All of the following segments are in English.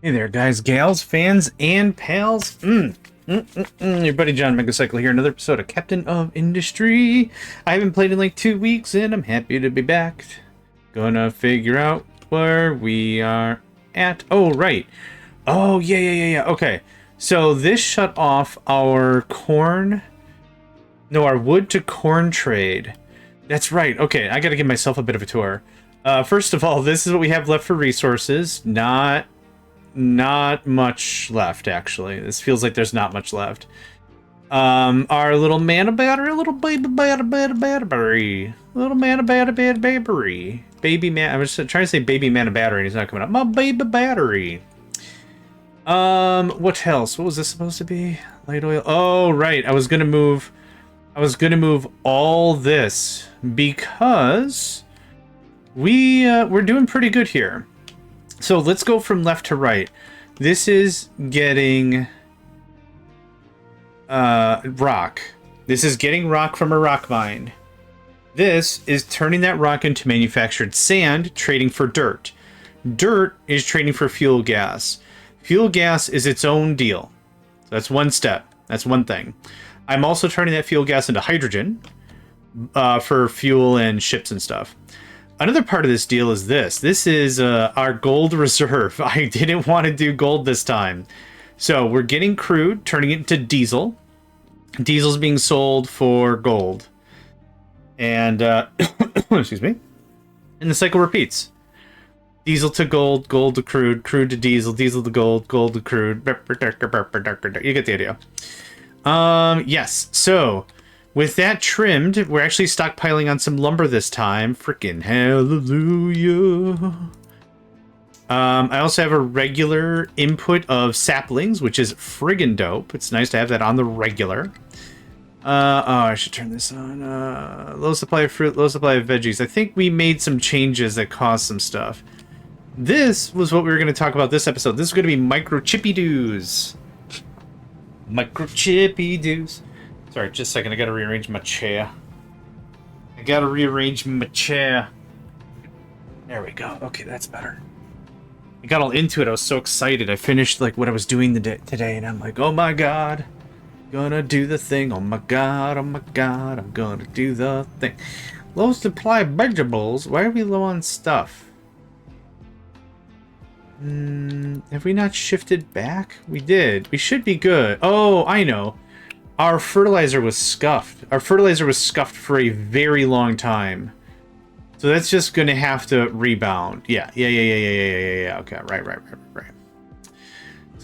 Hey there, guys, gals, fans, and pals. Your buddy JohnMegacycle here, another episode of Captain of Industry. I haven't played in like 2 weeks, and I'm happy to be back. Gonna figure out where we are at. Oh, right. Oh, yeah. Okay, so this shut off our corn... No, our wood to corn trade. That's right. Okay, I gotta give myself a bit of a tour. First of all, this is what we have left for resources. Not much left, actually. This feels like there's not much left. Our little mana battery, little baby battery. Little mana battery. Baby man, I was trying to say baby mana battery and he's not coming up. My baby battery. What else? What was this supposed to be? Light oil. Oh, right. I was gonna move all this because we're doing pretty good here. So let's go from left to right. This is getting rock. This is getting rock from a rock mine. This is turning that rock into manufactured sand, trading for dirt. Dirt is trading for fuel gas. Fuel gas is its own deal. So that's one step. That's one thing. I'm also turning that fuel gas into hydrogen for fuel and ships and stuff. Another part of this deal is this. This is our gold reserve. I didn't want to do gold this time. So we're getting crude, turning it into diesel. Diesel's being sold for gold. And, excuse me. And the cycle repeats. Diesel to gold, gold to crude, crude to diesel, diesel to gold, gold to crude. You get the idea. Yes, so... With that trimmed, we're actually stockpiling on some lumber this time. Freaking hallelujah. I also have a regular input of saplings, which is friggin' dope. It's nice to have that on the regular. I should turn this on. Low supply of fruit, low supply of veggies. I think we made some changes that caused some stuff. This was what we were going to talk about this episode. This is going to be microchippy-doos. Microchippy-doos. Sorry, just a second. I gotta rearrange my chair. There we go. Okay, that's better. I got all into it. I was so excited. I finished like what I was doing today, and I'm like, oh my god, gonna do the thing. Oh my god, I'm gonna do the thing. Low supply of vegetables. Why are we low on stuff? Have we not shifted back? We did. We should be good. Oh, I know. Our fertilizer was scuffed. Our fertilizer was scuffed for a very long time. So that's just going to have to rebound. Yeah. Okay, right. So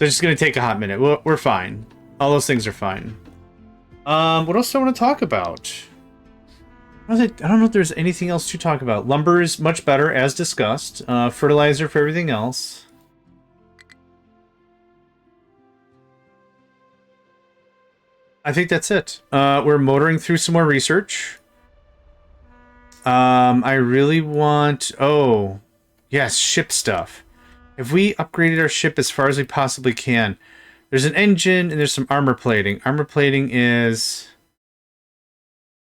it's just going to take a hot minute. We're fine. All those things are fine. What else do I want to talk about? I don't know if there's anything else to talk about. Lumber is much better, as discussed. Fertilizer for everything else. I think that's it. We're motoring through some more research. I really want... Oh, yes, ship stuff. If we upgraded our ship as far as we possibly can. There's an engine and there's some armor plating. Armor plating is...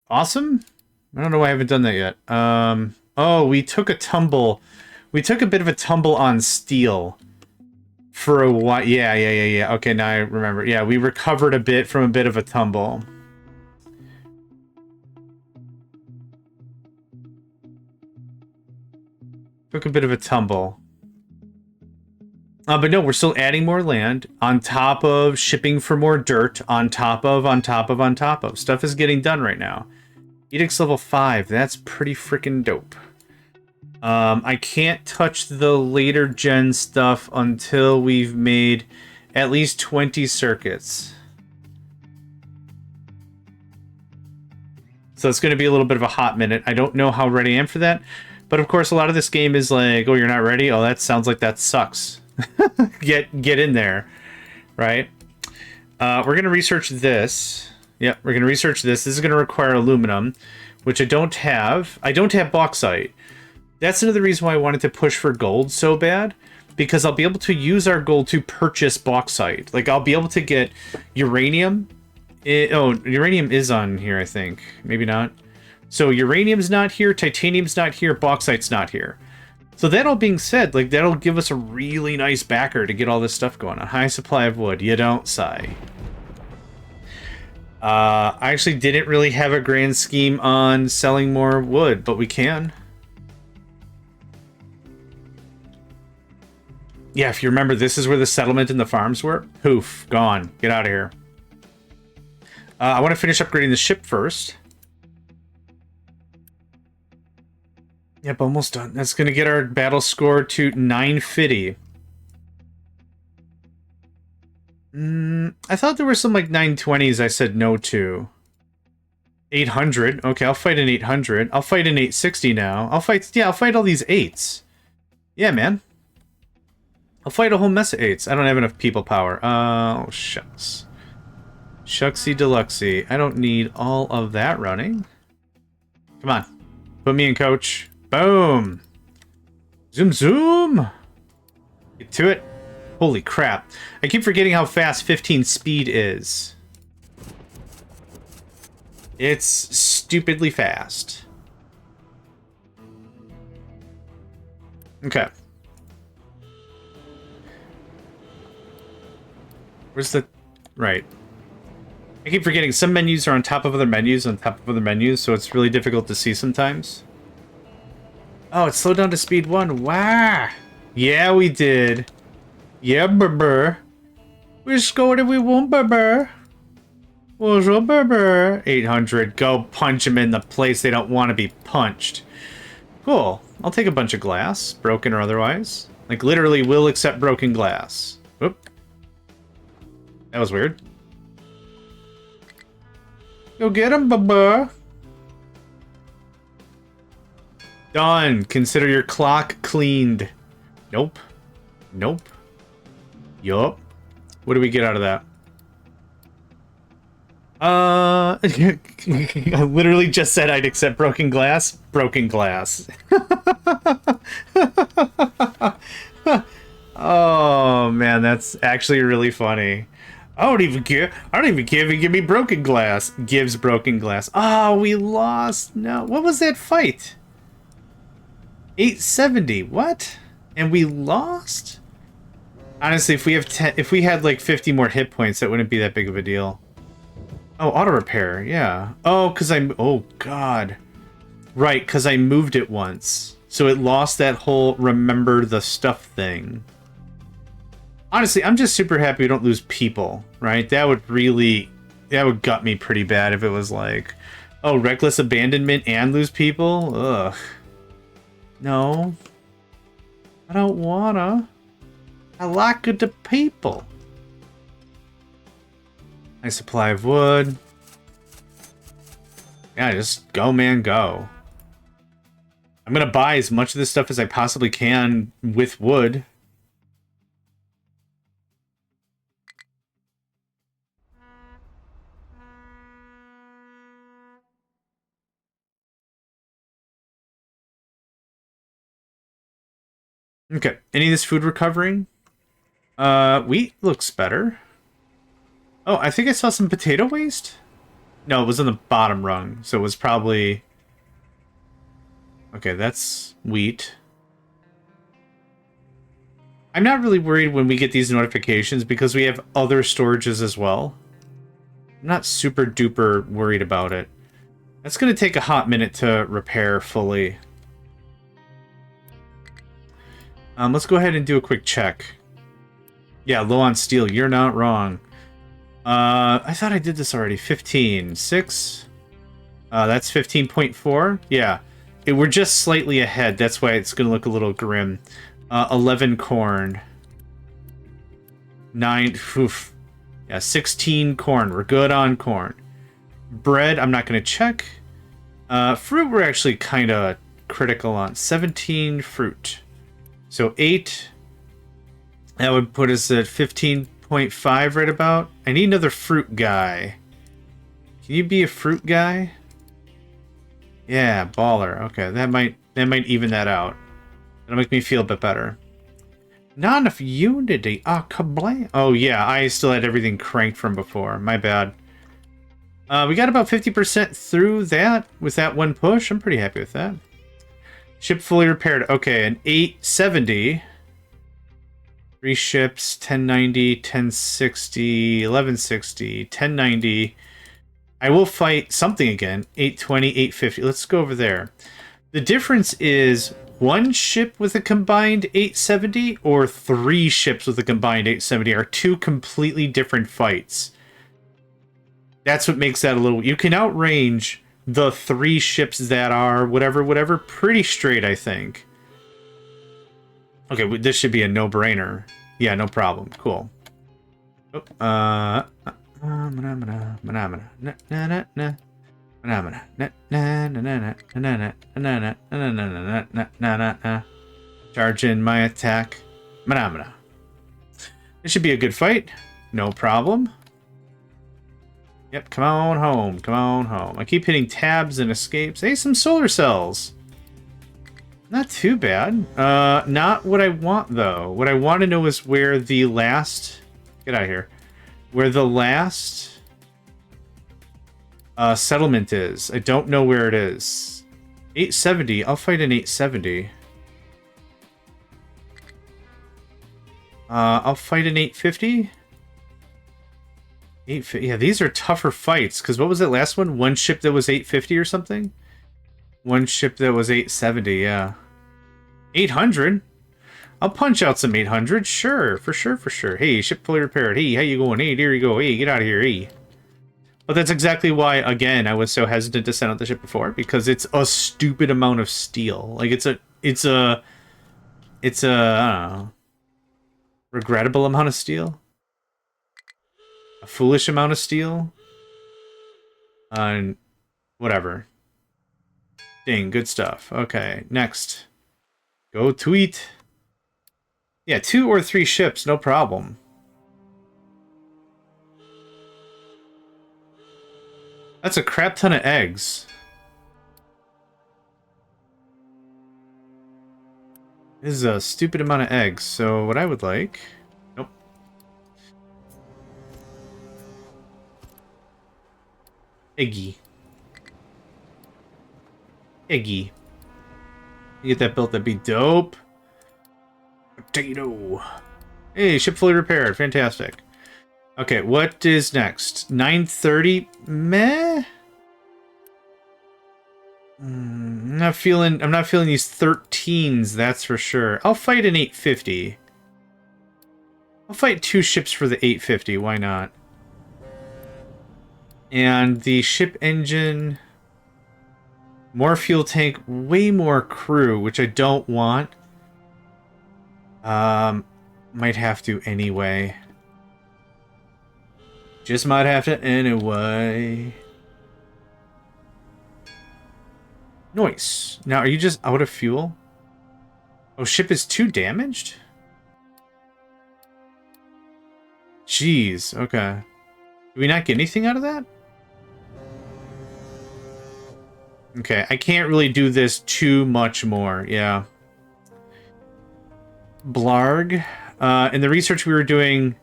awesome? I don't know why I haven't done that yet. Oh, we took a tumble. We took a bit of a tumble on steel. For a while, yeah. Okay, now I remember. Yeah, we recovered a bit from a bit of a tumble. Took a bit of a tumble. But no, we're still adding more land on top of shipping for more dirt on top of. Stuff is getting done right now. Edicts level 5. That's pretty freaking dope. I can't touch the later gen stuff until we've made at least 20 circuits. So it's going to be a little bit of a hot minute. I don't know how ready I am for that. But of course, a lot of this game is like, oh, you're not ready? Oh, that sounds like that sucks. Get in there, right? We're going to research this. Yep, we're going to research this. This is going to require aluminum, which I don't have. I don't have bauxite. That's another reason why I wanted to push for gold so bad, because I'll be able to use our gold to purchase bauxite. Like, I'll be able to get uranium. Uranium is on here, I think. Maybe not. So uranium's not here, titanium's not here, bauxite's not here. So that all being said, like, that'll give us a really nice backer to get all this stuff going on. High supply of wood. You don't sigh. I actually didn't really have a grand scheme on selling more wood, but we can. Yeah, if you remember, this is where the settlement and the farms were. Poof, gone. Get out of here. I want to finish upgrading the ship first. Yep, almost done. That's going to get our battle score to 950. I thought there were some like 920s I said no to. 800. Okay, I'll fight an 800. I'll fight an 860 now. I'll fight all these 8s. Yeah, man. I'll fight a whole mess of 8s. I don't have enough people power. Oh, shucks. Shucksy deluxy. I don't need all of that running. Come on. Put me in, coach. Boom. Zoom, zoom. Get to it. Holy crap. I keep forgetting how fast 15 speed is. It's stupidly fast. Okay. Where's the... Right. I keep forgetting some menus are on top of other menus on top of other menus, so it's really difficult to see sometimes. Oh, it slowed down to speed 1. Wow. Yeah, we did. Yeah, brr. We scored if we won, brr. What's up, brr? 800. Go punch them in the place they don't want to be punched. Cool. I'll take a bunch of glass, broken or otherwise. Like, literally, will accept broken glass. Whoop. That was weird. Go get him, brr. Done. Consider your clock cleaned. Nope. Nope. Yup. What do we get out of that? I literally just said I'd accept broken glass. Broken glass. Oh, man, that's actually really funny. I don't even care. I don't even care if you give me broken glass. Gives broken glass. Oh, we lost. No. What was that fight? 870. What? And we lost? Honestly, if we had like 50 more hit points, that wouldn't be that big of a deal. Oh, auto repair. Yeah. Oh, oh god. Right, cuz I moved it once. So it lost that whole remember the stuff thing. Honestly, I'm just super happy we don't lose people, right? That would gut me pretty bad if it was like, oh, reckless abandonment and lose people? Ugh. No. I don't wanna. I like the people. Nice supply of wood. Yeah, just go, man, go. I'm gonna buy as much of this stuff as I possibly can with wood. Okay, any of this food recovering? Wheat looks better. Oh, I think I saw some potato waste? No, it was on the bottom rung, so it was probably... Okay, that's wheat. I'm not really worried when we get these notifications because we have other storages as well. I'm not super duper worried about it. That's going to take a hot minute to repair fully. Let's go ahead and do a quick check. Yeah, low on steel. You're not wrong. I thought I did this already. 15. 6. That's 15.4. Yeah. We're just slightly ahead. That's why it's going to look a little grim. 11 corn. 9. Oof. Yeah, 16 corn. We're good on corn. Bread, I'm not going to check. Fruit, we're actually kind of critical on. 17 fruit. So 8. That would put us at 15.5 right about. I need another fruit guy. Can you be a fruit guy? Yeah, baller. Okay, that might even that out. That'll make me feel a bit better. Not enough unity. Ah, kablam. Oh yeah, I still had everything cranked from before. My bad. We got about 50% through that with that one push. I'm pretty happy with that. Ship fully repaired. Okay, an 870. 3 ships, 1090, 1060, 1160, 1090. I will fight something again. 820, 850. Let's go over there. The difference is 1 ship with a combined 870 or 3 ships with a combined 870 are 2 completely different fights. That's what makes that a little... You can outrange the 3 ships that are whatever, pretty straight, I think. Okay, this should be a no-brainer. Yeah, no problem. Cool. Oh, charge in my attack. This should be a good fight. No problem. Yep, come on home. Come on home. I keep hitting tabs and escapes. Hey, some solar cells. Not too bad. Not what I want, though. What I want to know is where the last... Get out of here. Where the last... settlement is. I don't know where it is. 870. I'll fight an 870. I'll fight an 850. 850. Yeah, these are tougher fights. Because what was that last one? 1 ship that was 850 or something? 1 ship that was 870, yeah. 800? I'll punch out some 800. Sure, for sure, for sure. Hey, ship fully repaired. Hey, how you going? Hey, there you go. Hey, get out of here. Hey. But that's exactly why, again, I was so hesitant to send out the ship before, because it's a stupid amount of steel. Like, it's a, I don't know, regrettable amount of steel? A foolish amount of steel? And whatever. Dang, good stuff. Okay, next. Go tweet. Yeah, 2 or 3 ships, no problem. That's a crap ton of eggs. This is a stupid amount of eggs, so what I would like... Nope. Eggy. Eggy. You get that built, that'd be dope. Potato. Hey, ship fully repaired. Fantastic. Okay, what is next? 930? Meh? I'm not feeling these 13s, that's for sure. I'll fight an 850. I'll fight 2 ships for the 850, why not? And the ship engine... More fuel tank, way more crew, which I don't want. Might have to anyway. Just might have to anyway. Nice. Now, are you just out of fuel? Oh, ship is 2 damaged? Jeez, okay. Did we not get anything out of that? Okay, I can't really do this too much more, yeah. Blarg. And the research we were doing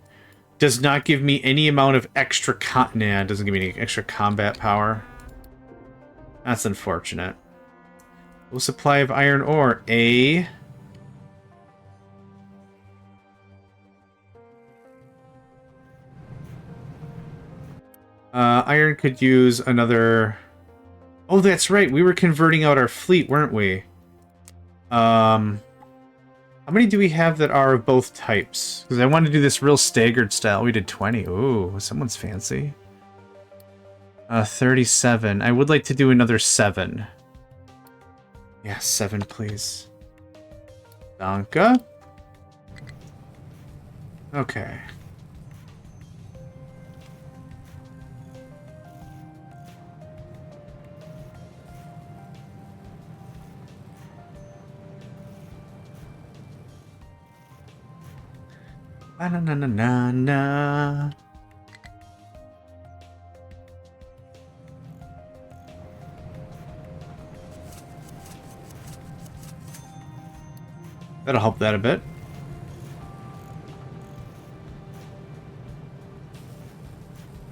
does not give me any amount of extra... Nah, it doesn't give me any extra combat power. That's unfortunate. Low supply of iron ore. A. Iron could use another... Oh, that's right. We were converting out our fleet, weren't we? How many do we have that are of both types? Because I want to do this real staggered style. We did 20. Ooh, someone's fancy. 37. I would like to do another 7. Yeah, 7, please. Danke. Okay. Na na na na na. That'll help that a bit.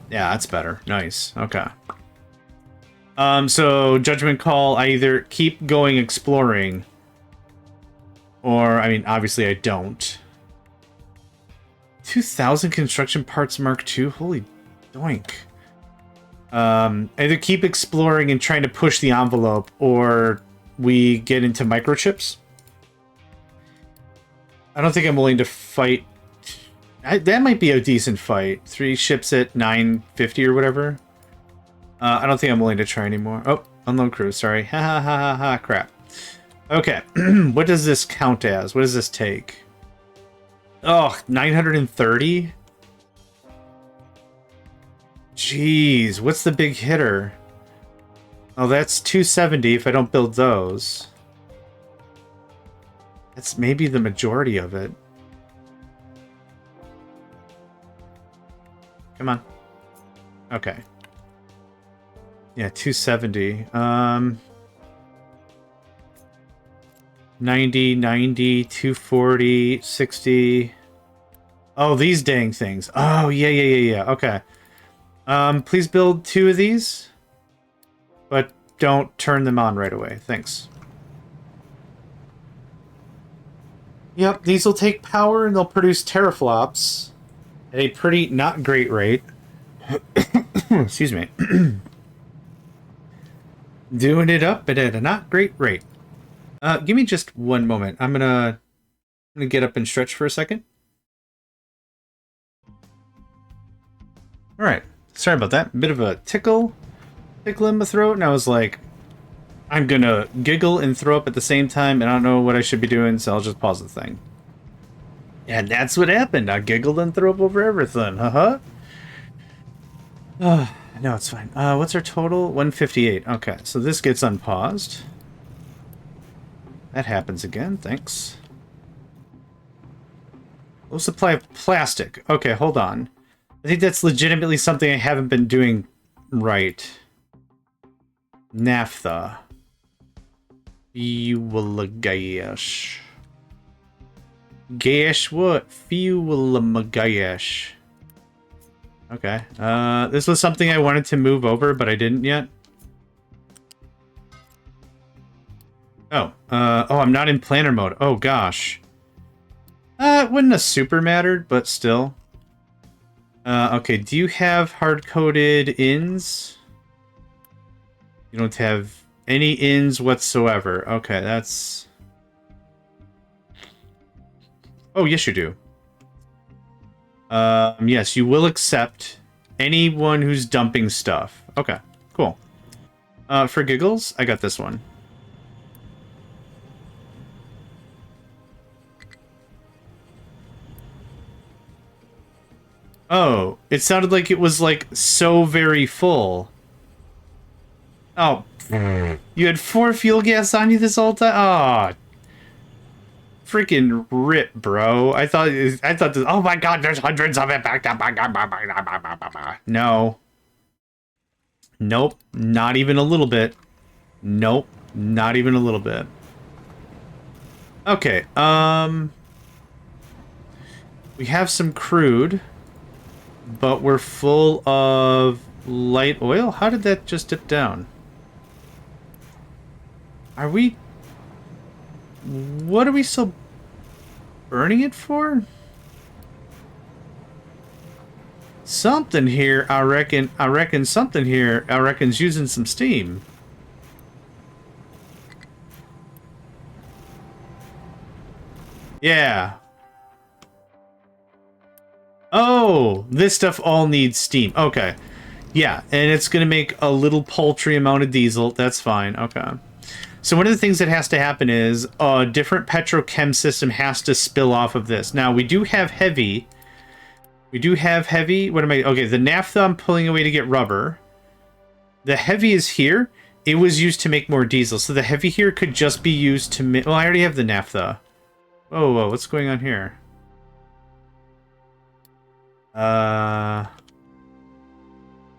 Yeah, that's better. Nice. Okay. So judgment call. I either keep going exploring, Or, I mean, obviously I don't. 2,000 construction parts Mark II? Holy doink. Either keep exploring and trying to push the envelope, or we get into microchips. I don't think I'm willing to fight. That might be a decent fight. 3 ships at 950 or whatever. I don't think I'm willing to try anymore. Oh, unload crew, sorry. Ha ha ha ha ha, crap. Okay, what does this count as? What does this take? Oh, 930? Jeez, what's the big hitter? Oh, that's 270 if I don't build those. That's maybe the majority of it. Come on. Okay. Yeah, 270. 90, 90, 240, 60. Oh, these dang things. Oh, yeah. Okay. Please build 2 of these. But don't turn them on right away. Thanks. Yep, these will take power and they'll produce teraflops at a pretty not great rate. Excuse me. Doing it up but at a not great rate. Give me just one moment. I'm gonna get up and stretch for a second. Alright. Sorry about that. Bit of a tickle in my throat, and I was like, I'm gonna giggle and throw up at the same time, and I don't know what I should be doing, so I'll just pause the thing. And that's what happened. I giggled and threw up over everything. Haha. No, it's fine. What's our total? 158. Okay, so this gets unpaused. That happens again. Thanks. Low supply of plastic. Okay, hold on. I think that's legitimately something I haven't been doing right. Naphtha. Fuel gas. Gas what? Fuel gas. Okay. This was something I wanted to move over, but I didn't yet. Oh. Oh, I'm not in planner mode. Oh, gosh. It wouldn't have super mattered, but still. Okay, do you have hard-coded ins? You don't have any ins whatsoever. Okay, that's... Oh, yes you do. Yes, you will accept anyone who's dumping stuff. Okay, cool. For giggles, I got this one. Oh, it sounded like it was, like, so very full. Oh, you had 4 fuel gas on you this whole time? Oh, freaking rip, bro. I thought this, oh my god, there's hundreds of it backed up. No. Nope, not even a little bit. Nope, not even a little bit. Okay, we have some crude, but we're full of light oil. How did that just dip down? Are we... What are we still burning it for? Something here, I reckon something here, I reckon's using some steam. Yeah. Oh, this stuff all needs steam. Okay. Yeah, and it's going to make a little paltry amount of diesel. That's fine. Okay. So one of the things that has to happen is a different petrochem system has to spill off of this. Now, we do have heavy. We do have heavy. What am I... Okay, the naphtha I'm pulling away to get rubber. The heavy is here. It was used to make more diesel. So the heavy here could just be used to make... Well, I already have the naphtha. Whoa, whoa, what's going on here?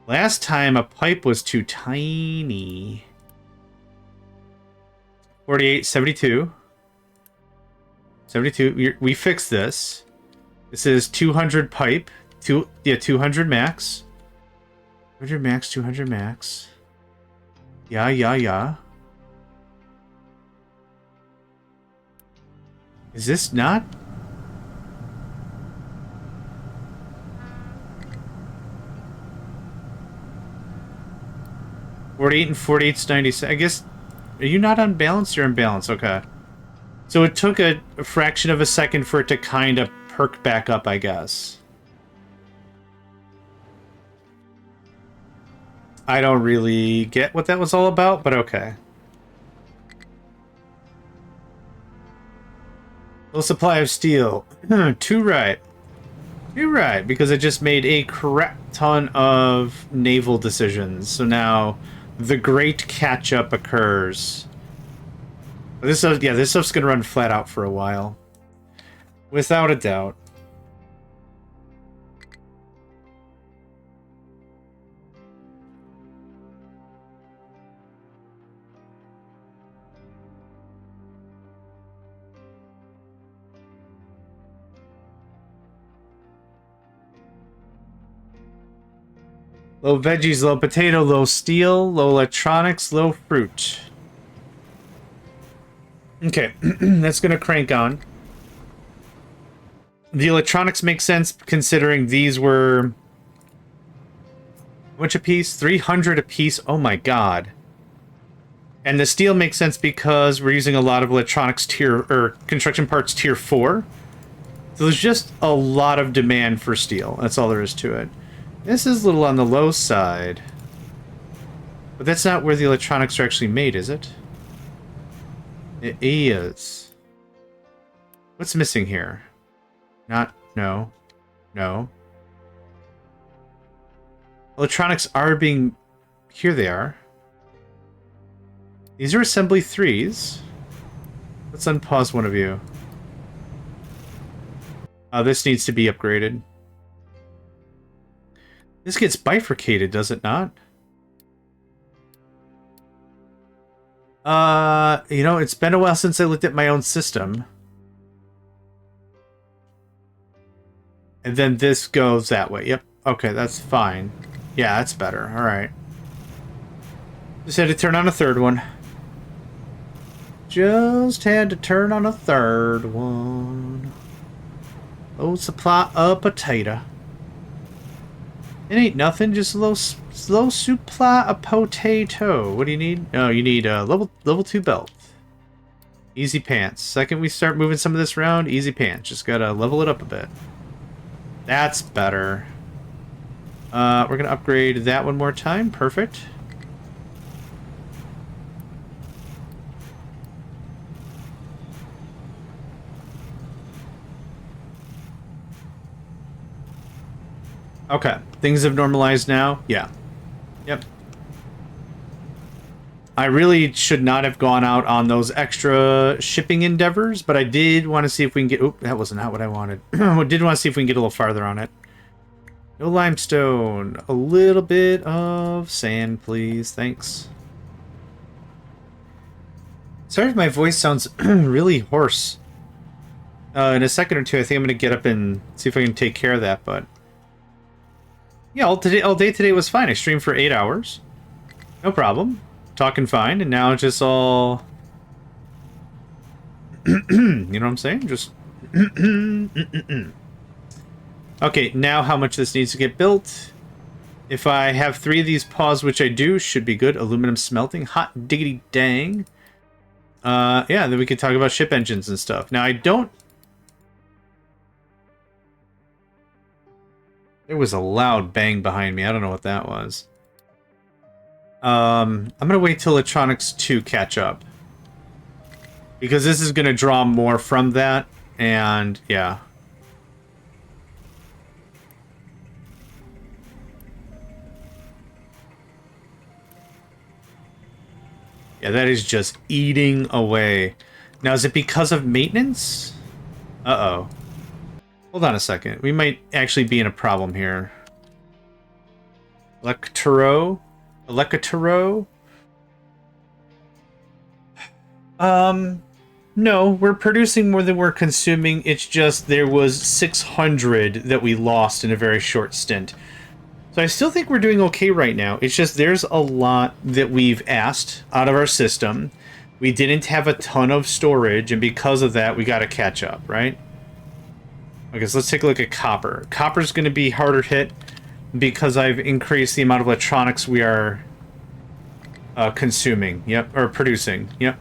Last time a pipe was too tiny. 48, 72. 72. We fixed this. This is 200 pipe. 200 max. 200 max, 200 max. Yeah. Is this not? $48 and 48's 96. I guess, are you not unbalanced? You're unbalanced, okay. So it took a fraction of a second for it to kind of perk back up, I guess. I don't really get what that was all about, but okay. Low supply of steel. Too right. Too right, because I just made a crap ton of naval decisions. So now the great catch-up occurs. This stuff, yeah, this stuff's gonna run flat out for a while. Without a doubt. Low veggies, low potato, low steel, low electronics, low fruit. Okay, that's gonna crank on. The electronics make sense considering these were... How much a piece? 300 a piece? Oh my god. And the steel makes sense because we're using a lot of electronics tier... or construction parts tier 4. So there's just a lot of demand for steel. That's all there is to it. This is a little on the low side. But that's not where the electronics are actually made, is it? It is. What's missing here? Not... no. No. Electronics are being... Here they are. These are assembly 3s. Let's unpause one of you. This needs to be upgraded. This gets bifurcated, does it not? You know, it's been a while since I looked at my own system. And then this goes that way. Yep. Okay, that's fine. Yeah, that's better. Alright. Just had to turn on a third one. Just had to turn on a third one. Low supply of potato. It ain't nothing, just a low supply of potato. What do you need? No, you need a level 2 belt. Easy pants. Second we start moving some of this around, easy pants. Just gotta level it up a bit. That's better. We're gonna upgrade that one more time. Perfect. Okay, things have normalized now. Yeah. Yep. I really should not have gone out on those extra shipping endeavors, but I did want to see if we can get... Oop, that was not what I wanted. I did want to see if we can get a little farther on it. No limestone. A little bit of sand, please. Thanks. Sorry if my voice sounds really hoarse. In a second or two, I think I'm going to get up and see if I can take care of that, but... Yeah, all day today was fine. I streamed for 8 hours. No problem. Talking fine, and now it's just all... you know what I'm saying? Just... Okay, now how much this needs to get built. If I have 3 of these paws, which I do, should be good. Aluminum smelting. Hot diggity dang. Yeah, then we can talk about ship engines and stuff. Now, I don't... There was a loud bang behind me. I don't know what that was. I'm going to wait till Electronics 2 catch up. Because this is going to draw more from that. And, yeah. Yeah, that is just eating away. Now, is it because of maintenance? Uh-oh. Hold on a second. We might actually be in a problem here. Electro? No, we're producing more than we're consuming. It's just there was 600 that we lost in a very short stint. So I still think we're doing okay right now. It's just there's a lot that we've asked out of our system. We didn't have a ton of storage, and because of that, we got to catch up, right? Okay, so let's take a look at copper. Copper's going to be harder hit because I've increased the amount of electronics we are consuming. Yep, or producing. Yep.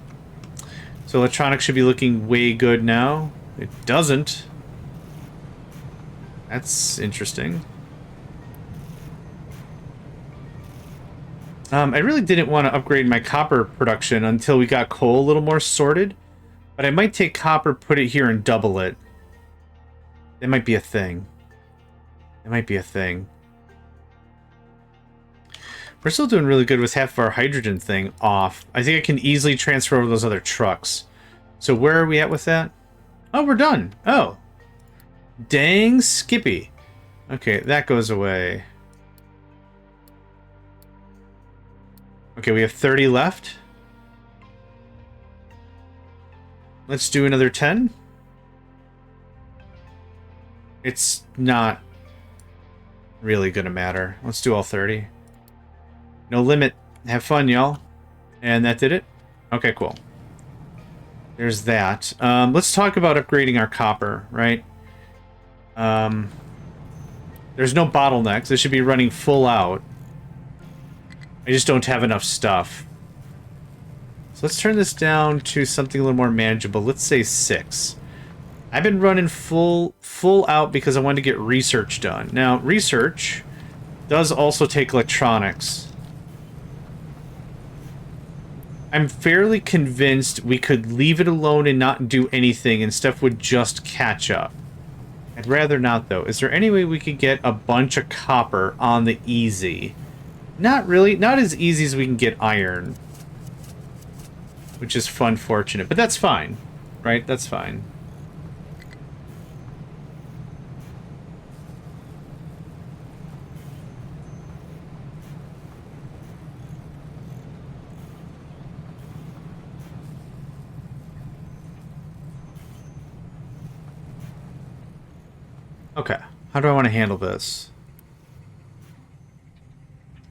So electronics should be looking way good now. It doesn't. That's interesting. I really didn't want to upgrade my copper production until we got coal a little more sorted. But I might take copper, put it here, and double it. That might be a thing. That might be a thing. We're still doing really good with half of our hydrogen thing off. I think I can easily transfer over those other trucks. So where are we at with that? Oh, we're done. Oh. Dang Skippy. Okay, that goes away. Okay, we have 30 left. Let's do another 10. It's not really gonna matter. Let's do all 30. No limit. Have fun, y'all. And that did it? Okay, cool. There's that. Let's talk about upgrading our copper, right? There's no bottlenecks. This should be running full out. I just don't have enough stuff. So let's turn this down to something a little more manageable. Let's say 6. I've been running full out because I wanted to get research done. Now, research does also take electronics. I'm fairly convinced we could leave it alone and not do anything and stuff would just catch up. I'd rather not, though. Is there any way we could get a bunch of copper on the easy? Not really. Not as easy as we can get iron. Which is fun, fortunate. But that's fine. Right? That's fine. Okay, how do I want to handle this?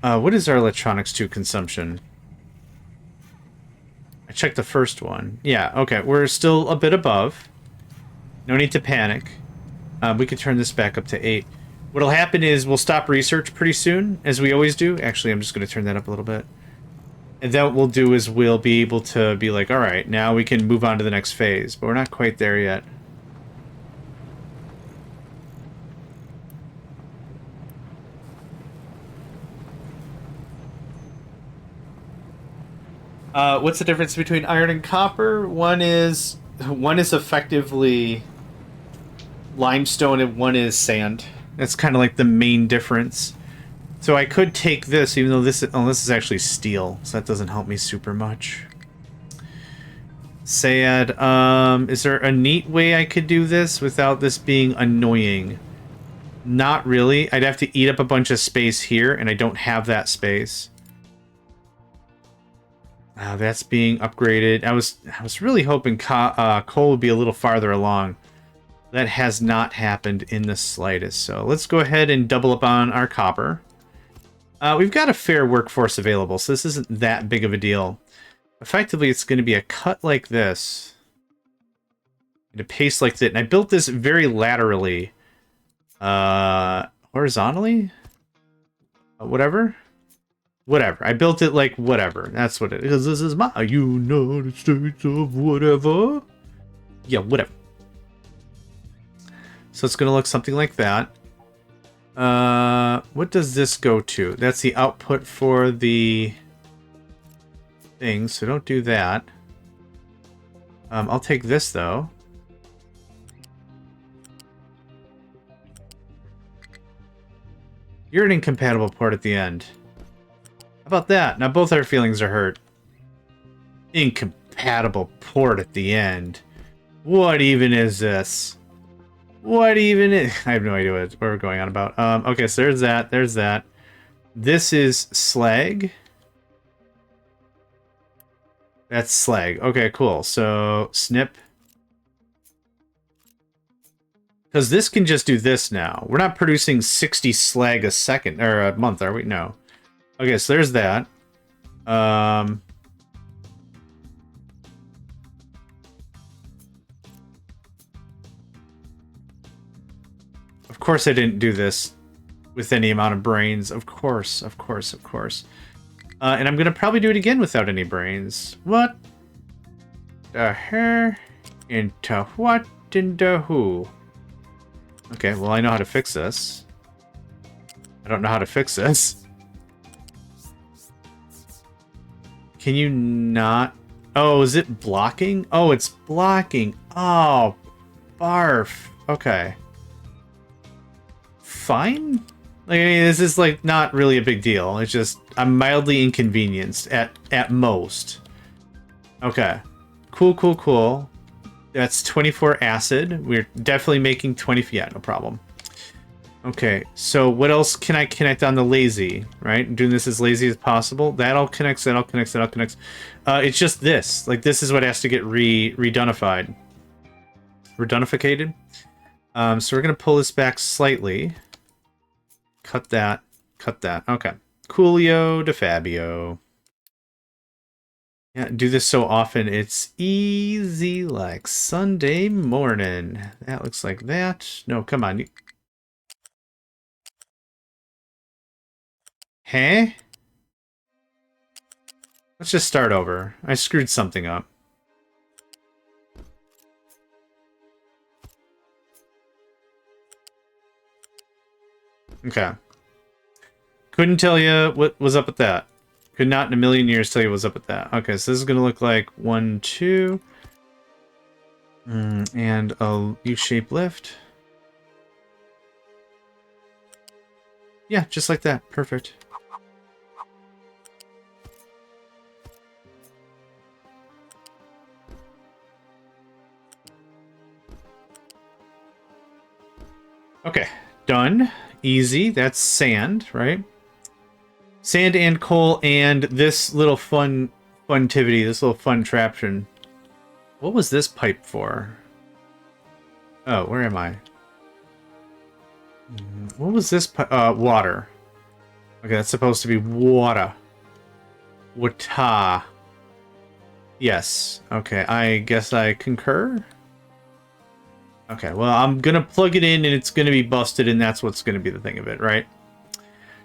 What is our electronics 2 consumption? I checked the first one. Yeah, okay, we're still a bit above. No need to panic. We could turn this back up to 8. What'll happen is we'll stop research pretty soon, as we always do. Actually, I'm just going to turn that up a little bit. And then what we'll do is we'll be able to be like, alright, now we can move on to the next phase. But we're not quite there yet. What's the difference between iron and copper? One is effectively limestone and one is sand. That's kind of like the main difference. So I could take this, even though this is actually steel, so that doesn't help me super much. Sad. Is there a neat way I could do this without this being annoying? Not really. I'd have to eat up a bunch of space here, and I don't have that space. That's being upgraded. I was really hoping coal would be a little farther along. That has not happened in the slightest. So let's go ahead and double up on our copper. We've got a fair workforce available, so this isn't that big of a deal. Effectively, it's going to be a cut like this. And a paste like that. And I built this very laterally. Horizontally? Whatever. Whatever. I built it like whatever. That's what it is. This is my United States of whatever. Yeah, whatever. So it's going to look something like that. What does this go to? That's the output for the thing, so don't do that. I'll take this, though. You're an incompatible port at the end. How about that? Now both our feelings are hurt. Incompatible port at the end. What even is this? What even is... I have no idea what we're going on about. Okay, so there's that. There's that. This is slag. That's slag. Okay, cool. So, snip. Because this can just do this now. We're not producing 60 slag a second, or a month, are we? No. Okay, so there's that. Of course I didn't do this with any amount of brains. Of course, of course, of course. And I'm gonna probably do it again without any brains. What the hair into what into who? Okay, well I know how to fix this. I don't know how to fix this. Can you not? Oh, is it blocking? Oh, it's blocking. Oh, barf. Okay. Fine? Like, I mean, this is, like, not really a big deal. It's just, I'm mildly inconvenienced at most. Okay. Cool, cool, cool. That's 24 acid. We're definitely making 20... Yeah, no problem. Okay, so what else can I connect on the lazy, right? I'm doing this as lazy as possible. That all connects, that all connects, that all connects. It's just this. Like, this is what has to get redunified. Redunificated. So we're going to pull this back slightly. Cut that. Cut that. Okay. Coolio de Fabio. Yeah, do this so often, it's easy like Sunday morning. That looks like that. No, come on. Hey? Let's just start over. I screwed something up. Okay. Couldn't tell you what was up with that. Could not in a million years tell you what's up with that. Okay, so this is going to look like 1, 2. And a U-shaped lift. Yeah, just like that. Perfect. Okay, done. Easy. That's sand, right? Sand and coal and this little funtivity, this little fun traption. What was this pipe for? Oh, where am I? What was this pipe? Water. Okay, that's supposed to be water. Wata. Yes. Okay, I guess I concur. Okay, well, I'm gonna plug it in and it's gonna be busted and that's what's gonna be the thing of it, right?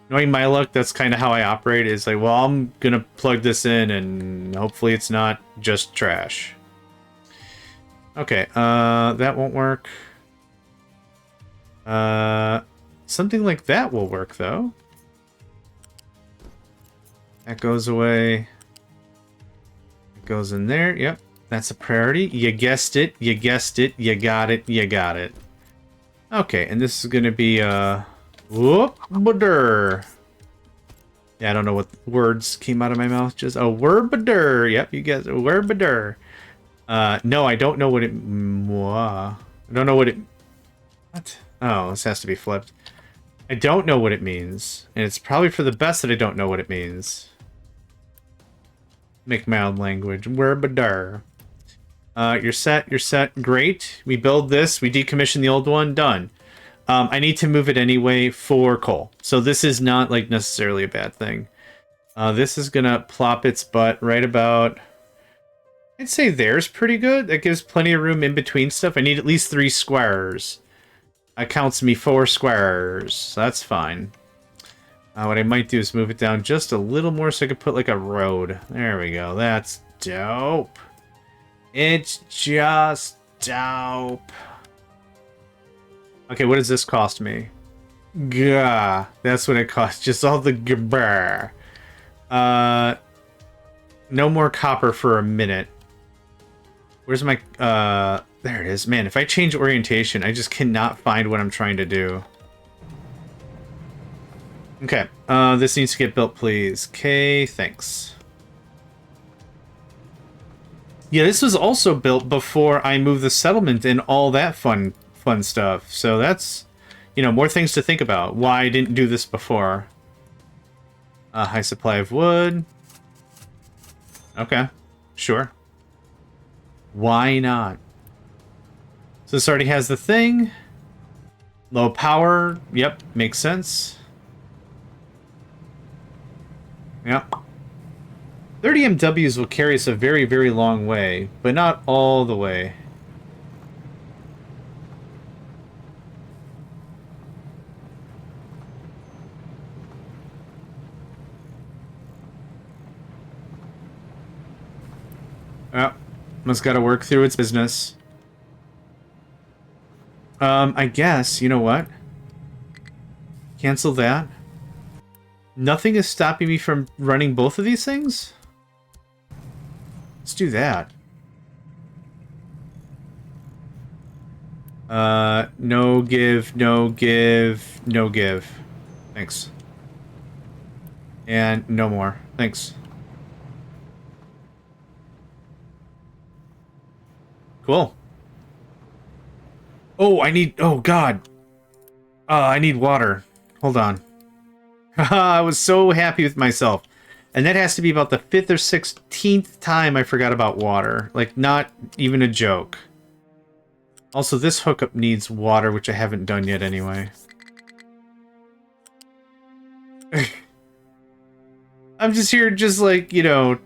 Knowing my luck, that's kind of how I operate. Is like, well, I'm gonna plug this in and hopefully it's not just trash. Okay, that won't work. Something like that will work, though. That goes away. It goes in there. Yep, that's a priority. You guessed it. You guessed it. You got it. You got it. Okay, and this is gonna be, whoop-ba-dur. Yeah, I don't know what words came out of my mouth. Just a word-ba-dur. Yep, you guys, a word-ba-dur. No, I don't know what it... I don't know what it... What? Oh, this has to be flipped. I don't know what it means. And it's probably for the best that I don't know what it means. Make mild language. Word-ba-dur. You're set. You're set. Great. We build this. We decommission the old one. Done. I need to move it anyway for coal. So this is not, like, necessarily a bad thing. This is gonna plop its butt right about... I'd say there's pretty good. That gives plenty of room in between stuff. I need at least 3 squares. That counts me 4 squares. So that's fine. What I might do is move it down just a little more so I could put, like, a road. There we go. That's dope. It's just dope. Okay, what does this cost me? Gah, that's what it costs. Just all the gabber. No more copper for a minute. Where's my, there it is. Man, if I change orientation, I just cannot find what I'm trying to do. Okay, this needs to get built, please. Okay, thanks. Yeah, this was also built before I moved the settlement and all that fun stuff. So that's, you know, more things to think about. Why I didn't do this before. High supply of wood. Okay, sure. Why not? So this already has the thing. Low power. Yep, makes sense. Yep. 30 MWs will carry us a very, very long way, but not all the way. Oh, must gotta work through its business. I guess, you know what? Cancel that. Nothing is stopping me from running both of these things? Let's do that. No give, no give, no give. Thanks. And no more. Thanks. Cool. Oh, I need... Oh, God. I need water. Hold on. I was so happy with myself. And that has to be about the 5th or 16th time I forgot about water. Like, not even a joke. Also, this hookup needs water, which I haven't done yet anyway. I'm just here, just like, you know,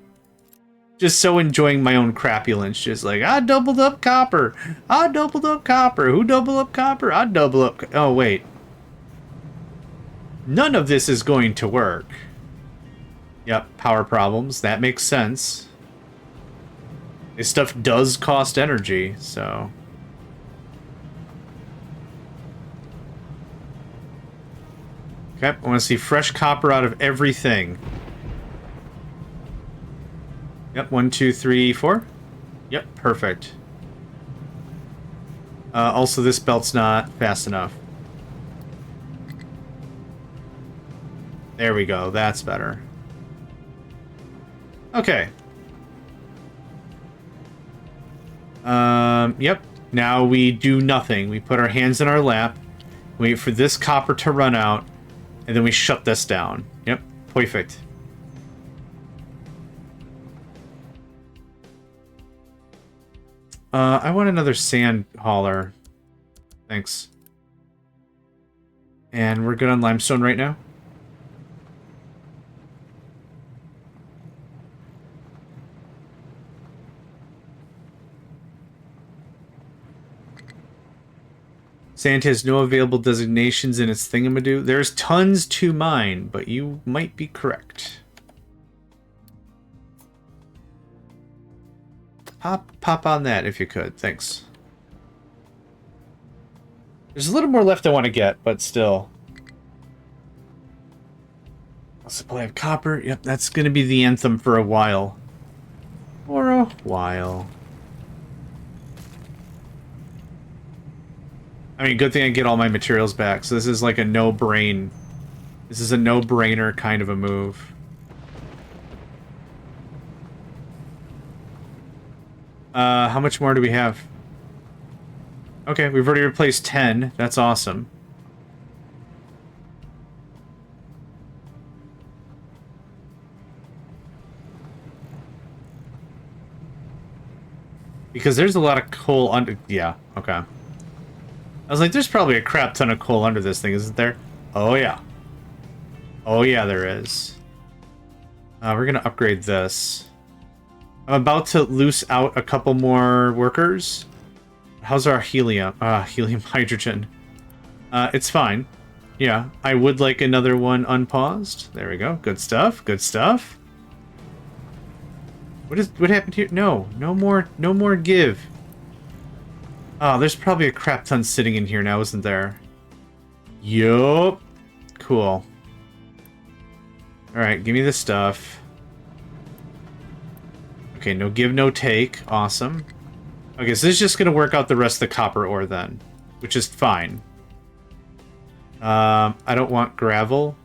just so enjoying my own crapulence. Just like, I doubled up copper. I doubled up copper. Who doubled up copper? I double up... Oh, wait. None of this is going to work. Yep, power problems. That makes sense. This stuff does cost energy, so... Okay, I want to see fresh copper out of everything. Yep, 1, 2, 3, 4. Yep, perfect. Also, this belt's not fast enough. There we go, that's better. Okay. Yep. Now we do nothing. We put our hands in our lap, wait for this copper to run out, and then we shut this down. Yep, perfect. I want another sand hauler. Thanks. And we're good on limestone right now. Sand has no available designations in its thingamadoo. There's tons to mine, but you might be correct. Pop on that if you could. Thanks. There's a little more left I want to get, but still. Supply of copper. Yep, that's going to be the anthem for a while. For a while. I mean, good thing I get all my materials back, so this is like a no-brain... This is a no-brainer kind of a move. How much more do we have? Okay, we've already replaced 10. That's awesome. Because there's a lot of coal under... Yeah, okay. I was like, there's probably a crap ton of coal under this thing, isn't there? Oh, yeah. Oh, yeah, there is. We're going to upgrade this. I'm about to loose out a couple more workers. How's our helium? Helium hydrogen. It's fine. Yeah, I would like another one unpaused. There we go. Good stuff. Good stuff. What happened here? No more give. Oh, there's probably a crap ton sitting in here now, isn't there? Yup. Cool. Alright, give me the stuff. Okay, no give, no take. Awesome. Okay, so this is just going to work out the rest of the copper ore then, which is fine. I don't want gravel.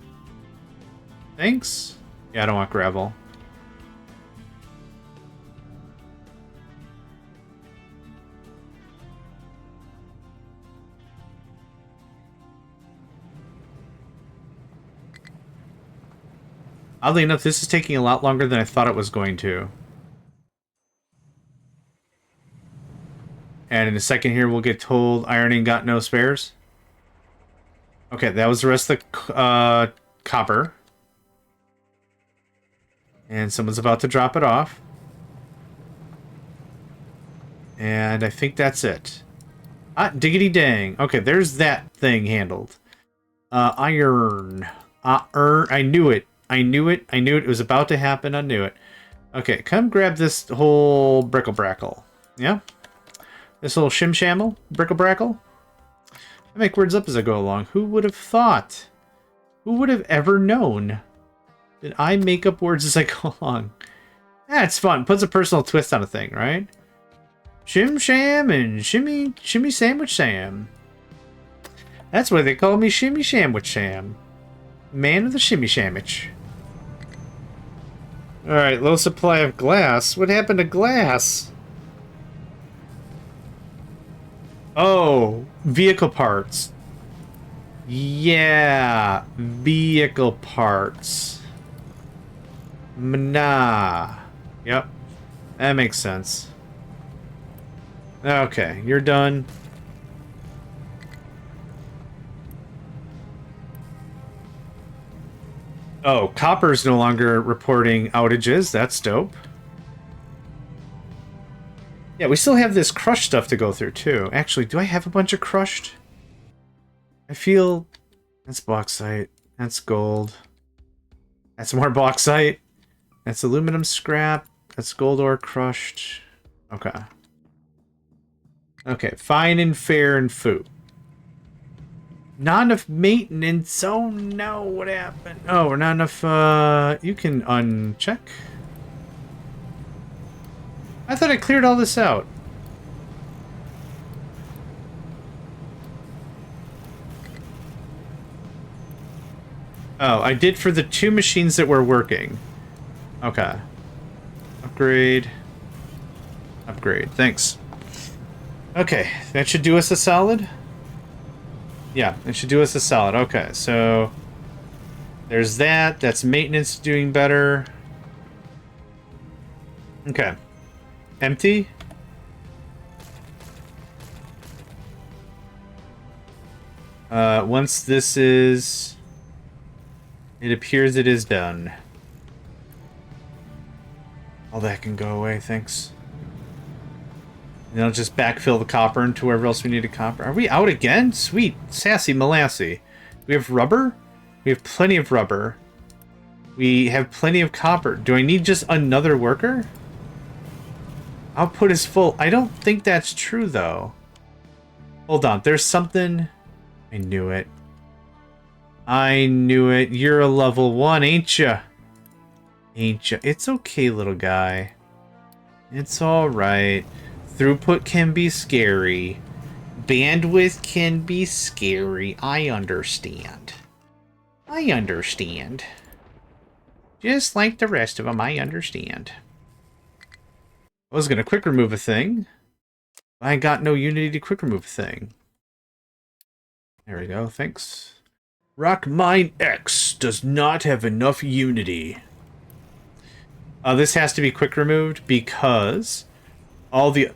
Thanks? Yeah, I don't want gravel. Oddly enough, this is taking a lot longer than I thought it was going to. And in a second here, we'll get told ironing got no spares. Okay, that was the rest of the copper. And someone's about to drop it off. And I think that's it. Ah, diggity dang. Okay, there's that thing handled. Iron. I knew it. I knew it. I knew it. It was about to happen. I knew it. Okay, come grab this whole brickle-brackle. Yeah? This little shim-shamble? Brickle-brackle? I make words up as I go along. Who would have thought? Who would have ever known that I make up words as I go along? That's fun. Puts a personal twist on a thing, right? Shim-sham and shimmy sandwich Sam. That's why they call me Shimmy Sandwich Sam. Man of the shimmy sandwich. Alright, low supply of glass. What happened to glass? Oh, vehicle parts. Yeah, vehicle parts. Nah. Yep, that makes sense. Okay, you're done. Oh, Copper's no longer reporting outages. That's dope. Yeah, we still have this crushed stuff to go through, too. Actually, do I have a bunch of crushed? I feel... That's bauxite. That's gold. That's more bauxite. That's aluminum scrap. That's gold ore crushed. Okay. Okay, fine and fair and food. Not enough maintenance. Oh no, what happened? Oh, we're not enough, you can uncheck. I thought I cleared all this out. Oh, I did for the 2 machines that were working. Okay. Upgrade. Upgrade, thanks. Okay, that should do us a solid. Yeah, it should do us a solid. Okay, so there's that. That's maintenance doing better. Okay. Empty. Once this is... It appears it is done. All that can go away, thanks. And I'll just backfill the copper into wherever else we needed copper. Are we out again? Sweet. Sassy Molassy. We have rubber? We have plenty of rubber. We have plenty of copper. Do I need just another worker? Output is full. I don't think that's true, though. Hold on. There's something... I knew it. I knew it. You're a level 1, ain't ya? Ain't ya? It's okay, little guy. It's alright. Throughput can be scary. Bandwidth can be scary. I understand. I understand. Just like the rest of them, I understand. I was going to quick remove a thing. I got no Unity to quick remove a thing. There we go, thanks. Rock Mine X does not have enough Unity. This has to be quick removed because all the...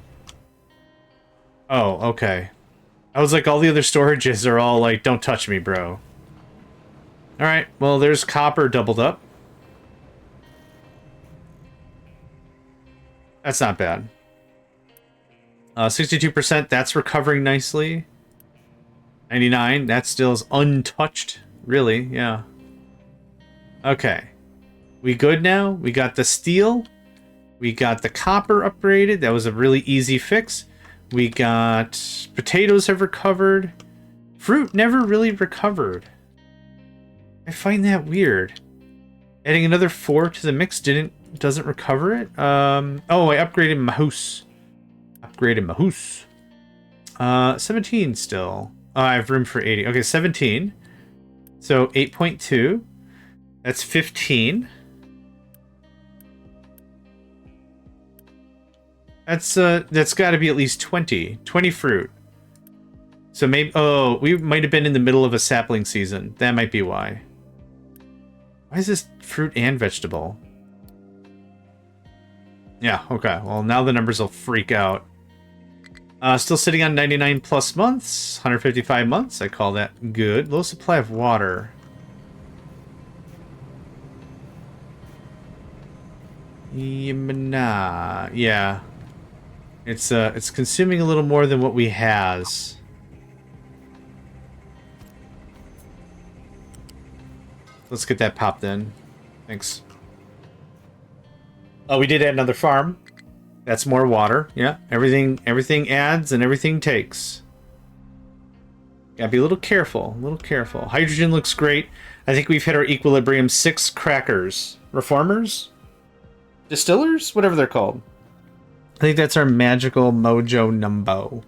Oh, okay. I was like, all the other storages are all like, don't touch me, bro. Alright, well, there's copper doubled up. That's not bad. 62%, that's recovering nicely. 99, that still is untouched. Really, yeah. Okay. We good now? We got the steel. We got the copper upgraded. That was a really easy fix. We got potatoes have recovered. Fruit never really recovered. I find that weird. Adding another 4 to the mix doesn't recover it. Oh, I upgraded my house. Upgraded my house. 17 still. Oh, I have room for 80. Okay, 17. So 8.2. That's 15. That's got to be at least 20. 20 fruit. So maybe... Oh, we might have been in the middle of a sapling season. That might be why. Why is this fruit and vegetable? Yeah, okay. Well, now the numbers will freak out. Still sitting on 99 plus months. 155 months. I call that good. Low supply of water. Nah. Yeah. It's consuming a little more than what we has. Let's get that popped in. Thanks. Oh, we did add another farm. That's more water. Yeah, everything adds and everything takes. Gotta be a little careful, Hydrogen looks great. I think we've hit our equilibrium. 6 crackers. Reformers? Distillers? Whatever they're called. I think that's our magical mojo numbo.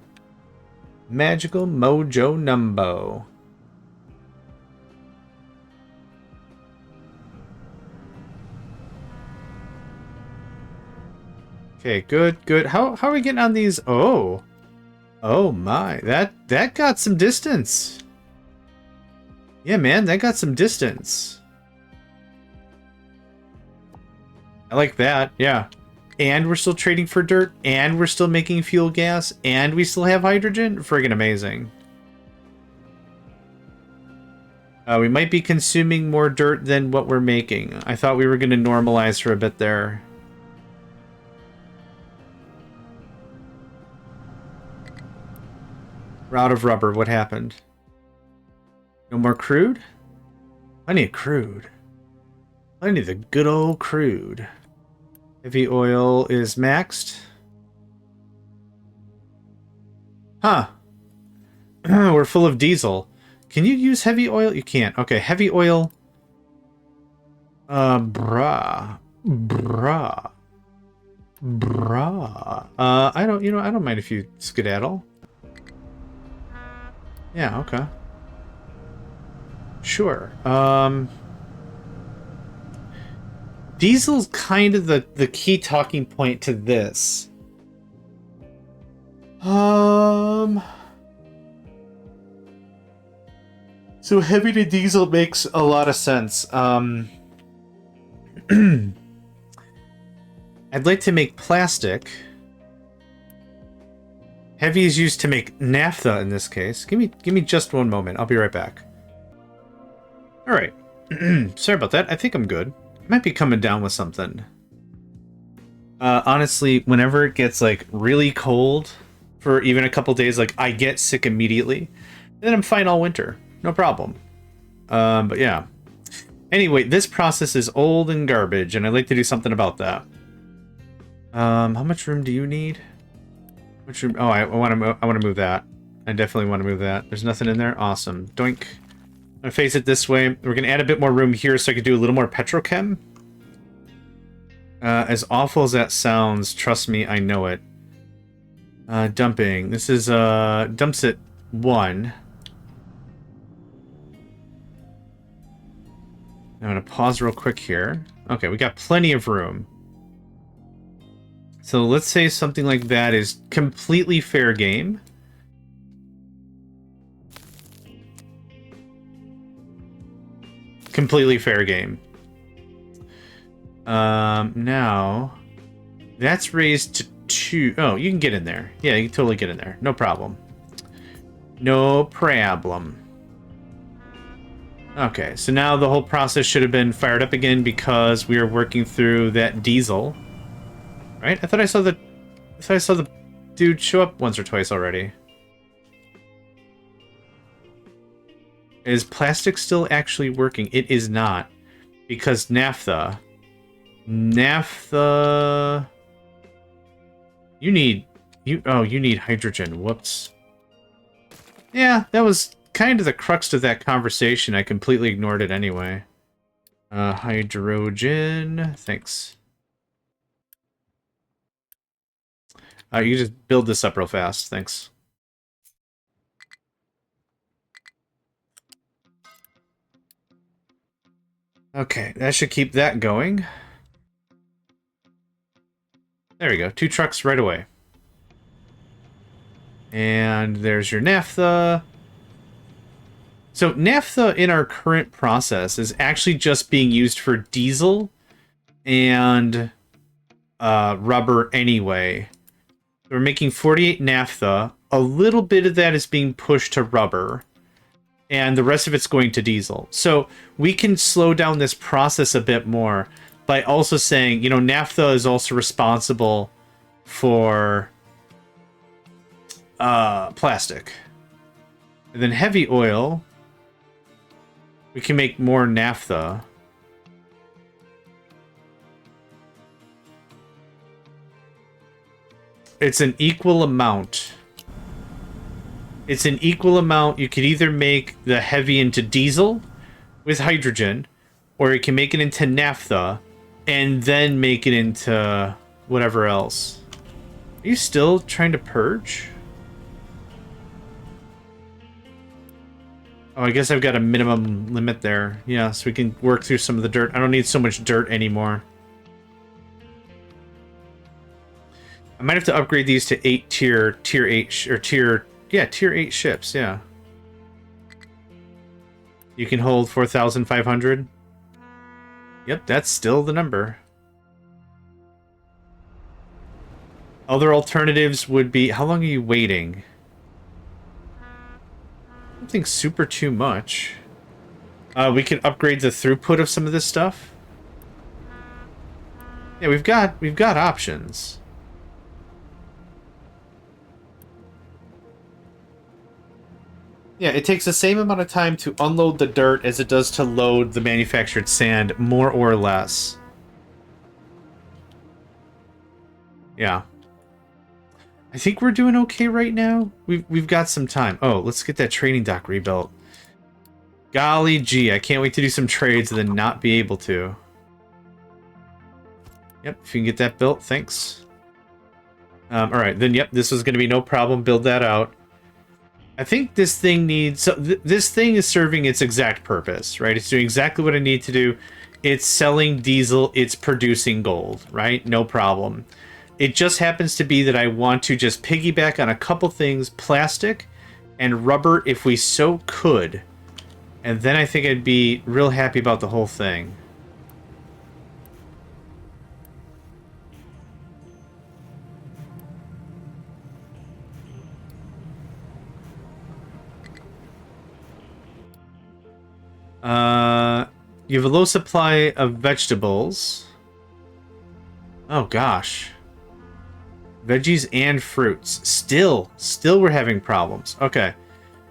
Magical mojo numbo. Okay, good. How are we getting on these? Oh my, that got some distance. Yeah, man, that got some distance. I like that. Yeah, and we're still trading for dirt, and we're still making fuel gas, and we still have hydrogen. Friggin' amazing. We might be consuming more dirt than what we're making. I thought we were going to normalize for a bit there. We're out of rubber. What happened? No more crude? I need crude. I need the good old crude. Heavy oil is maxed. Huh. We're full of diesel. Can you use heavy oil? You can't. Okay, heavy oil. Bruh. I don't mind if you skedaddle. Yeah, okay. Sure. Diesel's kind of the key talking point to this. So heavy to diesel makes a lot of sense. I'd like to make plastic. Heavy is used to make naphtha in this case. Give me just one moment. I'll be right back. All right. Sorry about that. I think I'm good. Might be coming down with something. Honestly, whenever it gets like really cold for even a couple days, like I get sick immediately. Then I'm fine all winter. No problem. But yeah. Anyway, this process is old and garbage, and I'd like to do something about that. How much room do you need? Which room? Oh, I want to move that. I definitely want to move that. There's nothing in there. Awesome. Doink. I'm gonna face it this way. We're gonna add a bit more room here so I can do a little more petrochem. As awful as that sounds, trust me, I know it. Dumping. This is dumps at 1. I'm gonna pause real quick here. Okay, we got plenty of room. So let's say something like that is completely fair game. Completely fair game. Now, that's raised to 2. Oh, you can get in there. Yeah, you can totally get in there. No problem. No problem. Okay, so now the whole process should have been fired up again because we are working through that diesel. Right? I thought I saw the dude show up once or twice already. Is plastic still actually working? It is not. Because naphtha. You need hydrogen. Whoops. Yeah, that was kind of the crux of that conversation. I completely ignored it anyway. Hydrogen. Thanks. You can just build this up real fast. Thanks. Okay, that should keep that going. There we go. 2 trucks right away. And there's your naphtha. So naphtha in our current process is actually just being used for diesel and rubber anyway. We're making 48 naphtha. A little bit of that is being pushed to rubber. And the rest of it's going to diesel. So we can slow down this process a bit more by also saying, you know, naphtha is also responsible for plastic. And then heavy oil, we can make more naphtha. it's an equal amount. It's an equal amount. You could either make the heavy into diesel with hydrogen, or you can make it into naphtha and then make it into whatever else. Are you still trying to purge? Oh, I guess I've got a minimum limit there. Yeah, so we can work through some of the dirt. I don't need so much dirt anymore. I might have to upgrade these to tier 8 or tier 8 ships, yeah. You can hold 4,500. Yep, that's still the number. Other alternatives would be, how long are you waiting? I don't think super too much. We could upgrade the throughput of some of this stuff. Yeah, we've got options. Yeah, it takes the same amount of time to unload the dirt as it does to load the manufactured sand, more or less. Yeah. I think we're doing okay right now. We've got some time. Oh, let's get that trading dock rebuilt. Golly gee, I can't wait to do some trades and then not be able to. Yep, if you can get that built, thanks. Alright, then yep, this is going to be no problem. Build that out. I think this thing needs... So this thing is serving its exact purpose, right? It's doing exactly what I need to do. It's selling diesel. It's producing gold, right? No problem. It just happens to be that I want to just piggyback on a couple things. Plastic and rubber, if we so could. And then I think I'd be real happy about the whole thing. You have a low supply of vegetables. Oh gosh. Veggies and fruits. Still we're having problems. Okay.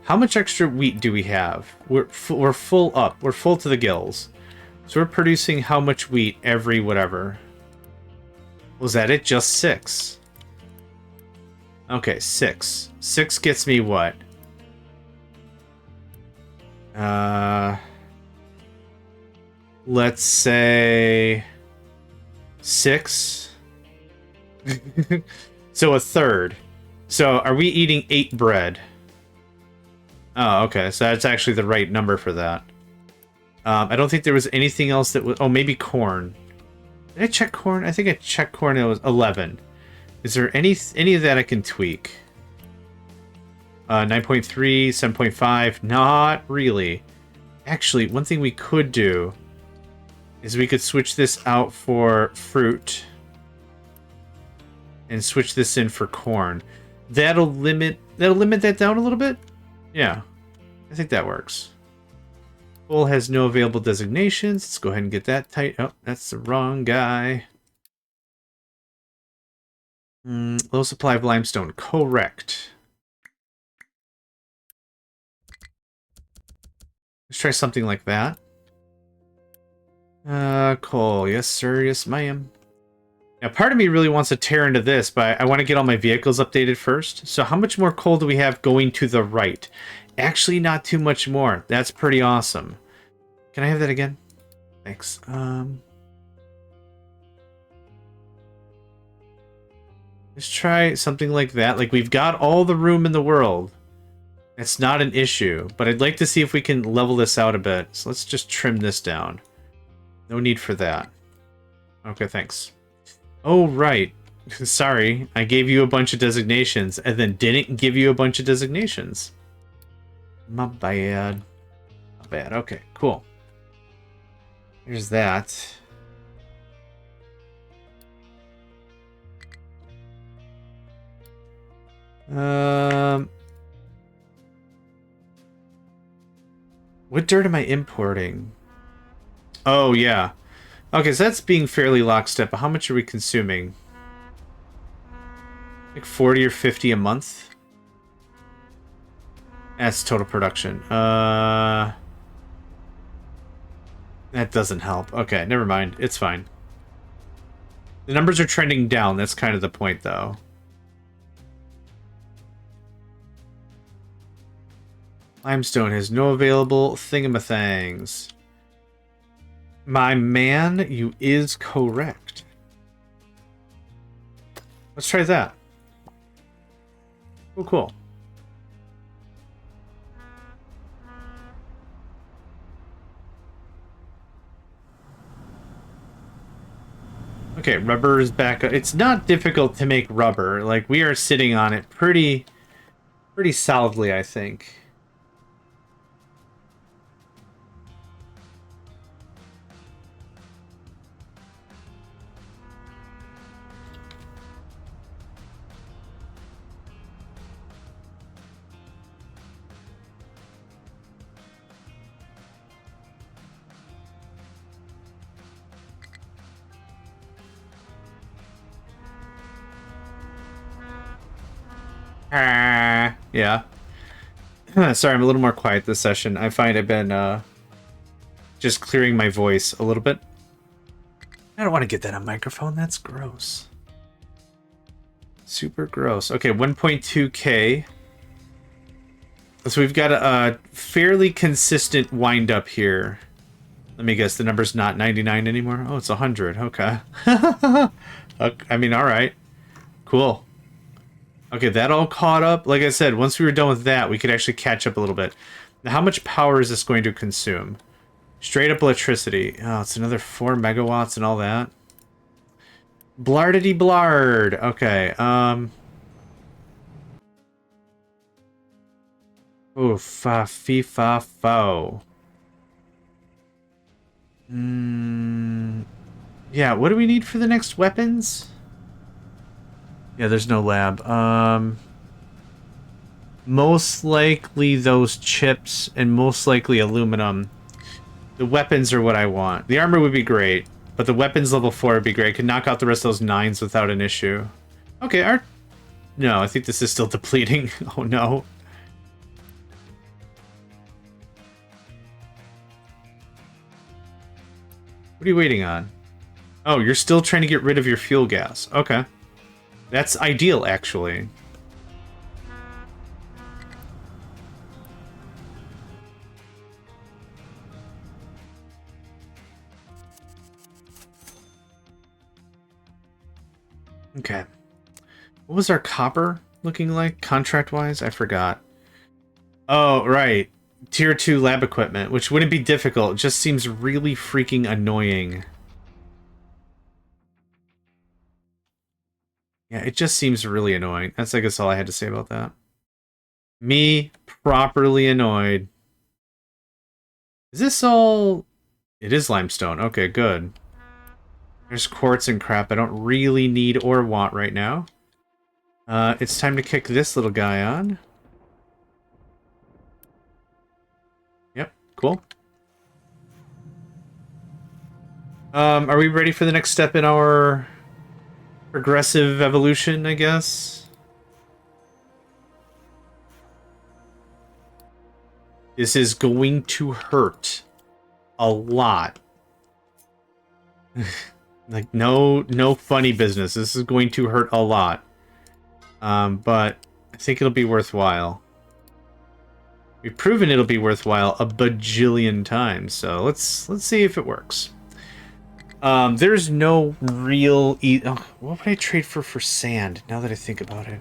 How much extra wheat do we have? We're full up. We're full to the gills. So we're producing how much wheat every whatever? Was that it? Just 6. Okay, 6. 6 gets me what? Let's say 6. So a third. So are we eating 8 bread? Oh, okay. So that's actually the right number for that. I don't think there was anything else that was... Oh, maybe corn. Did I check corn? I think I checked corn. It was 11. Is there any of that I can tweak? 9.3, 7.5. Not really. Actually, one thing we could do is we could switch this out for fruit and switch this in for corn. That'll limit that down a little bit. Yeah, I think that works. Bull has no available designations. Let's go ahead and get that tight. Oh, that's the wrong guy. Low supply of limestone. Correct. Let's try something like that. Coal. Yes, sir. Yes, ma'am. Now, part of me really wants to tear into this, but I want to get all my vehicles updated first. So how much more coal do we have going to the right? Actually, not too much more. That's pretty awesome. Can I have that again? Thanks. Let's try something like that. Like, we've got all the room in the world. It's not an issue, but I'd like to see if we can level this out a bit. So let's just trim this down. No need for that. Okay, thanks. Oh, right. Sorry, I gave you a bunch of designations and then didn't give you a bunch of designations. My bad. My bad. Okay, cool. Here's that. What dirt am I importing? Oh, yeah. Okay, so that's being fairly lockstep, but how much are we consuming? Like 40 or 50 a month? That's total production. That doesn't help. Okay, never mind. It's fine. The numbers are trending down. That's kind of the point, though. Limestone has no available thingamathings. My man, you is correct. Let's try that. Oh, cool. Okay, rubber is back. It's not difficult to make rubber. Like, we are sitting on it pretty solidly, I think. Yeah. Sorry, I'm a little more quiet this session. I find I've been just clearing my voice a little bit. I don't want to get that on microphone. That's gross. Super gross. Okay, 1.2K. So we've got a fairly consistent wind up here. Let me guess, the number's not 99 anymore? Oh, it's 100. Okay. I mean, all right. Cool. Okay, that all caught up. Like I said, once we were done with that, we could actually catch up a little bit. Now, how much power is this going to consume? Straight up electricity. Oh, it's another 4 megawatts and all that. Blardity blard. Okay, oh, fa fee fa fo. Yeah, what do we need for the next weapons? Yeah, there's no lab. Most likely those chips and most likely aluminum. The weapons are what I want. The armor would be great, but the weapons level 4 would be great. Could knock out the rest of those 9s without an issue. Okay, no, I think this is still depleting. Oh no. What are you waiting on? Oh, you're still trying to get rid of your fuel gas. Okay. That's ideal, actually. Okay. What was our copper looking like, contract-wise? I forgot. Oh, right. Tier 2 lab equipment, which wouldn't be difficult. It just seems really freaking annoying. Yeah, it just seems really annoying. That's, I guess, all I had to say about that. Me, properly annoyed. Is this all... It is limestone. Okay, good. There's quartz and crap I don't really need or want right now. It's time to kick this little guy on. Yep, cool. Are we ready for the next step in our progressive evolution, I guess? This is going to hurt a lot. Like, no funny business. This is going to hurt a lot. But I think it'll be worthwhile. We've proven it'll be worthwhile a bajillion times, so let's see if it works. There's no real... Oh, what would I trade for sand, now that I think about it?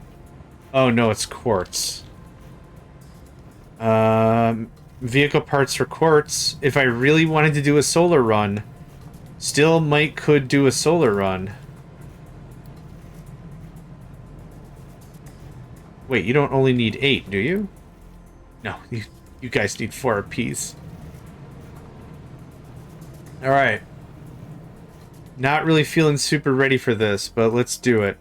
Oh, no, it's quartz. Vehicle parts for quartz. If I really wanted to do a solar run, could do a solar run. Wait, you don't only need 8, do you? No, you guys need 4 apiece. Alright. Not really feeling super ready for this, but let's do it.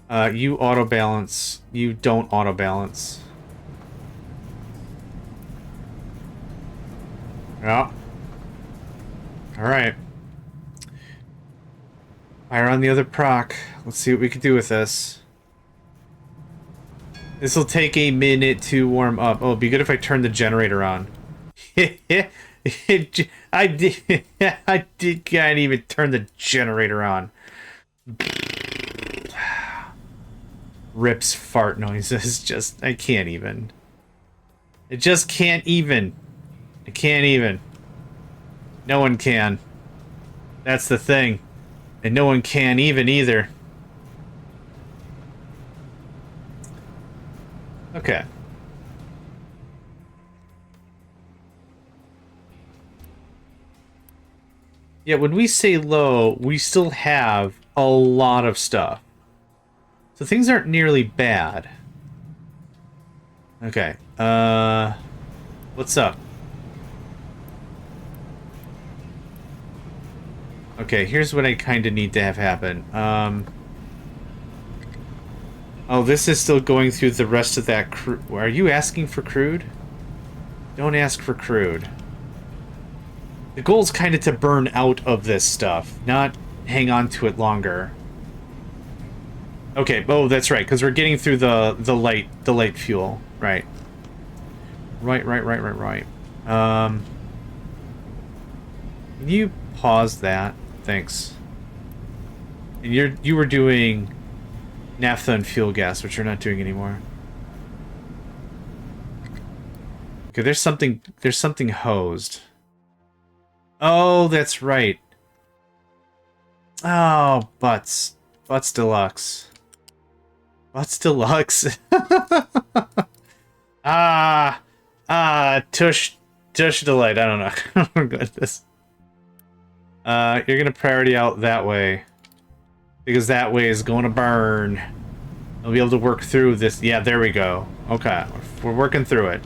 You auto-balance. You don't auto-balance. Yeah. Alright. Fire on the other proc. Let's see what we can do with this. This will take a minute to warm up. Oh, it'd be good if I turn the generator on. I can't even turn the generator on. Rips fart noises. Just, I can't even. It just can't even. It can't even. No one can. That's the thing. And no one can even either. Okay. Yeah, when we say low, we still have a lot of stuff. So things aren't nearly bad. Okay. What's up? Okay, here's what I kind of need to have happen. Oh, this is still going through the rest of that crude. Are you asking for crude? Don't ask for crude. The goal is kind of to burn out of this stuff, not hang on to it longer. Okay, oh, that's right, because we're getting through the light fuel. Right. Right. Can you pause that? Thanks. And you were doing naphtha and fuel gas, which you're not doing anymore. Okay, there's something hosed. Oh, that's right. Oh, Butts Deluxe. Butts Deluxe. Tush Delight. I don't know. I'm good at this. You're gonna priority out that way. Because that way is going to burn. I'll be able to work through this. Yeah, there we go. Okay, we're working through it.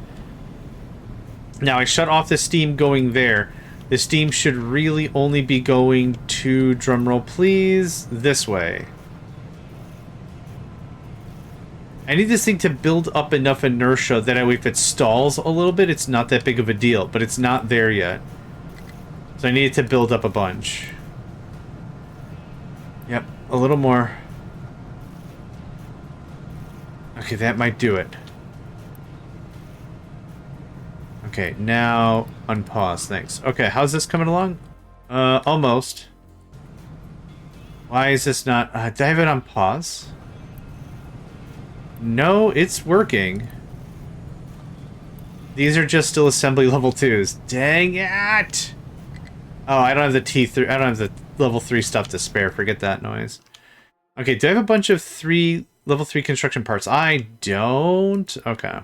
Now, I shut off the steam going there. The steam should really only be going to, drumroll please, this way. I need this thing to build up enough inertia that if it stalls a little bit, it's not that big of a deal, but it's not there yet. So I need it to build up a bunch. Yep, a little more. Okay, that might do it. Okay, now unpause, thanks. Okay, how's this coming along? Almost. Why is this not... did I have it on pause? No, it's working. These are just still assembly level 2s. Dang it! Oh, I don't have the T3... I don't have the level 3 stuff to spare. Forget that noise. Okay, do I have a bunch of level 3 construction parts? I don't. Okay.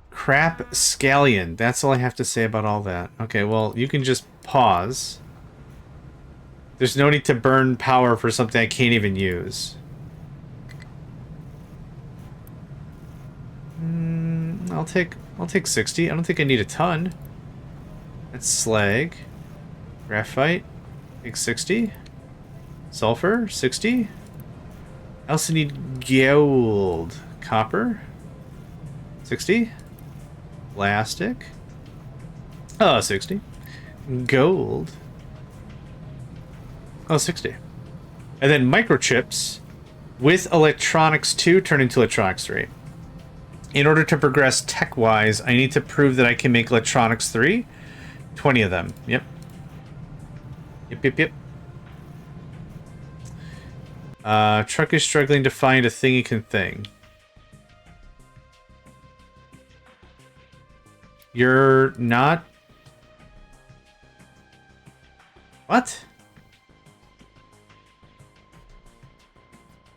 Crap scallion. That's all I have to say about all that. Okay, well, you can just pause. There's no need to burn power for something I can't even use. I'll take 60. I don't think I need a ton. That's slag. Graphite. Take 60. Sulfur. 60. I also need gold. Copper. 60. Plastic. Oh, 60. Gold. Oh, 60. And then microchips with electronics 2 turn into electronics 3. In order to progress tech-wise, I need to prove that I can make electronics 3. 20 of them. Yep. Yep. Truck is struggling to find a thingy can thing. You're not... What?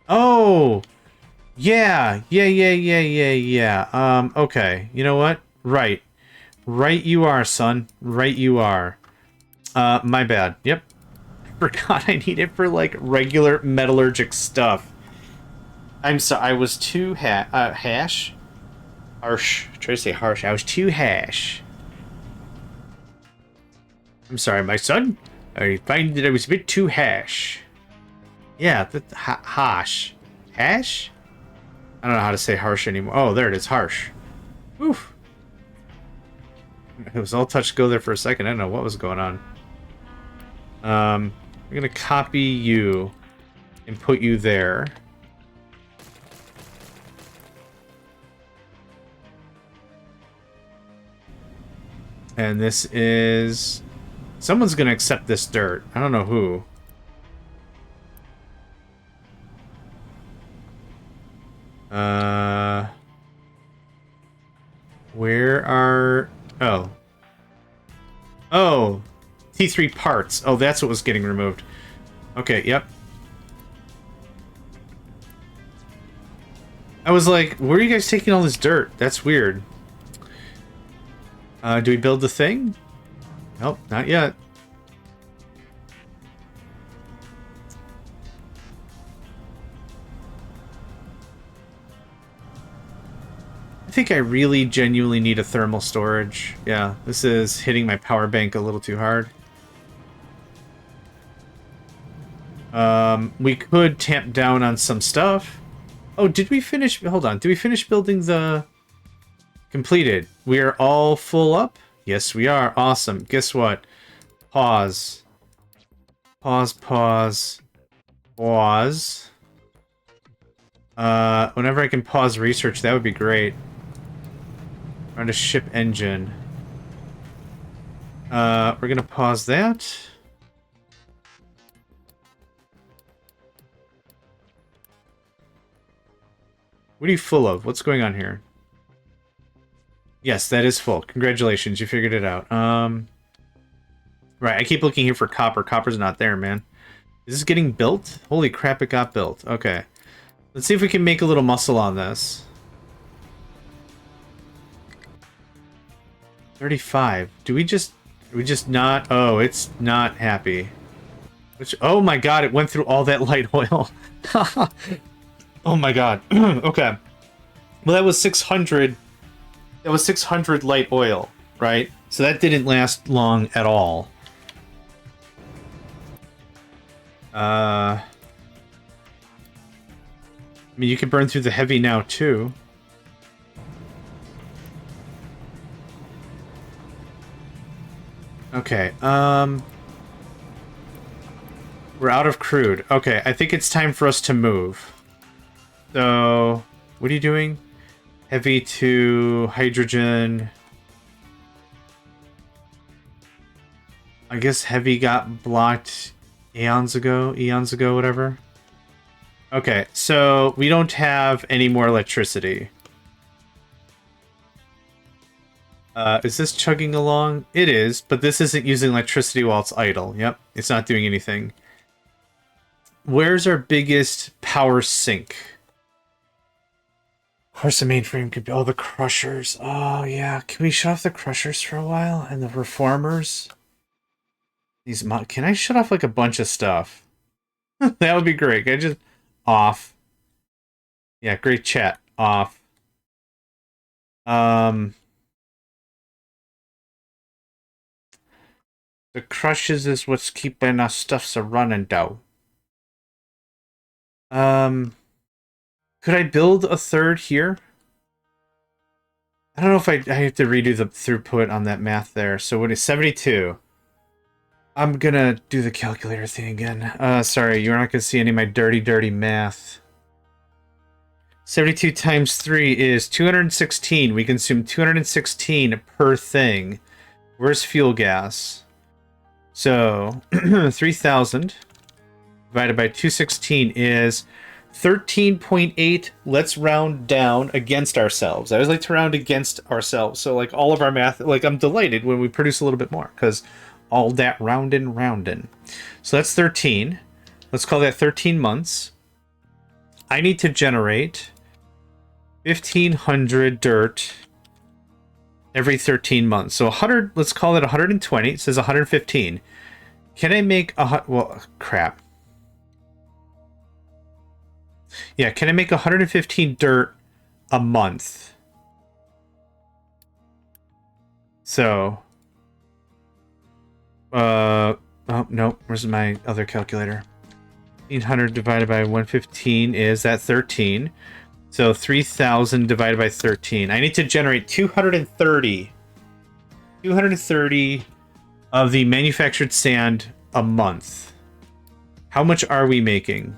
Oh! Yeah. Okay. You know what? Right. Right you are, son. Right you are. My bad. Yep. Forgot I need it for, like, regular metallurgic stuff. I'm sorry. I was too hash? Harsh. Try to say harsh. I was too hash. I'm sorry, my son. I find that I was a bit too hash. Yeah, hash. Hash? I don't know how to say harsh anymore. Oh, there it is. Harsh. Oof. It was all touch go there for a second. I don't know what was going on. I'm going to copy you and put you there. And this is... Someone's going to accept this dirt. I don't know who. T3 parts. Oh, that's what was getting removed. Okay, yep. I was like, where are you guys taking all this dirt? That's weird. Do we build the thing? Nope, not yet. I think I really genuinely need a thermal storage. Yeah, this is hitting my power bank a little too hard. We could tamp down on some stuff. Oh, did we finish? Hold on. Did we finish building the... Completed. We are all full up? Yes, we are. Awesome. Guess what? Pause. Pause, pause. Pause. Whenever I can pause research, that would be great. On a ship engine. We're gonna pause that. What are you full of? What's going on here? Yes, that is full. Congratulations, you figured it out. Right, I keep looking here for copper. Copper's not there, man. Is this getting built? Holy crap, it got built. Okay. Let's see if we can make a little muscle on this. 35. Do we just not... Oh, it's not happy. Which... Oh my god, it went through all that light oil. Oh my god. Okay. Well, that was 600... That was 600 light oil, right? So that didn't last long at all. I mean, you can burn through the heavy now, too. Okay, we're out of crude. Okay, I think it's time for us to move. So, what are you doing? Heavy to hydrogen. I guess heavy got blocked eons ago, whatever. Okay, so we don't have any more electricity. Is this chugging along? It is, but this isn't using electricity while it's idle. Yep, it's not doing anything. Where's our biggest power sink? Of course, the mainframe could be... Oh, the crushers. Oh, yeah. Can we shut off the crushers for a while? And the reformers? These can I shut off, like, a bunch of stuff? That would be great. Can I just... Off. Yeah, great chat. Off. The crushes is what's keeping our stuffs a running, though. Could I build a third here? I don't know if I have to redo the throughput on that math there. So what is 72? I'm gonna do the calculator thing again. Sorry, you're not gonna see any of my dirty math. 72 times 3 is 216. We consume 216 per thing. Where's fuel gas? So 3,000 divided by 216 is 13.8. Let's round down against ourselves. I always like to round against ourselves. So like all of our math, like I'm delighted when we produce a little bit more because all that roundin'. So that's 13. Let's call that 13 months. I need to generate 1,500 dirt every 13 months. So 100, let's call it 120. It says 115. Can I make a... Well, crap. Yeah, can I make 115 dirt a month? So... oh, no. Where's my other calculator? 1,800 divided by 115 is that 13. So 3,000 divided by 13. I need to generate 230. 230 of the manufactured sand a month. How much are we making?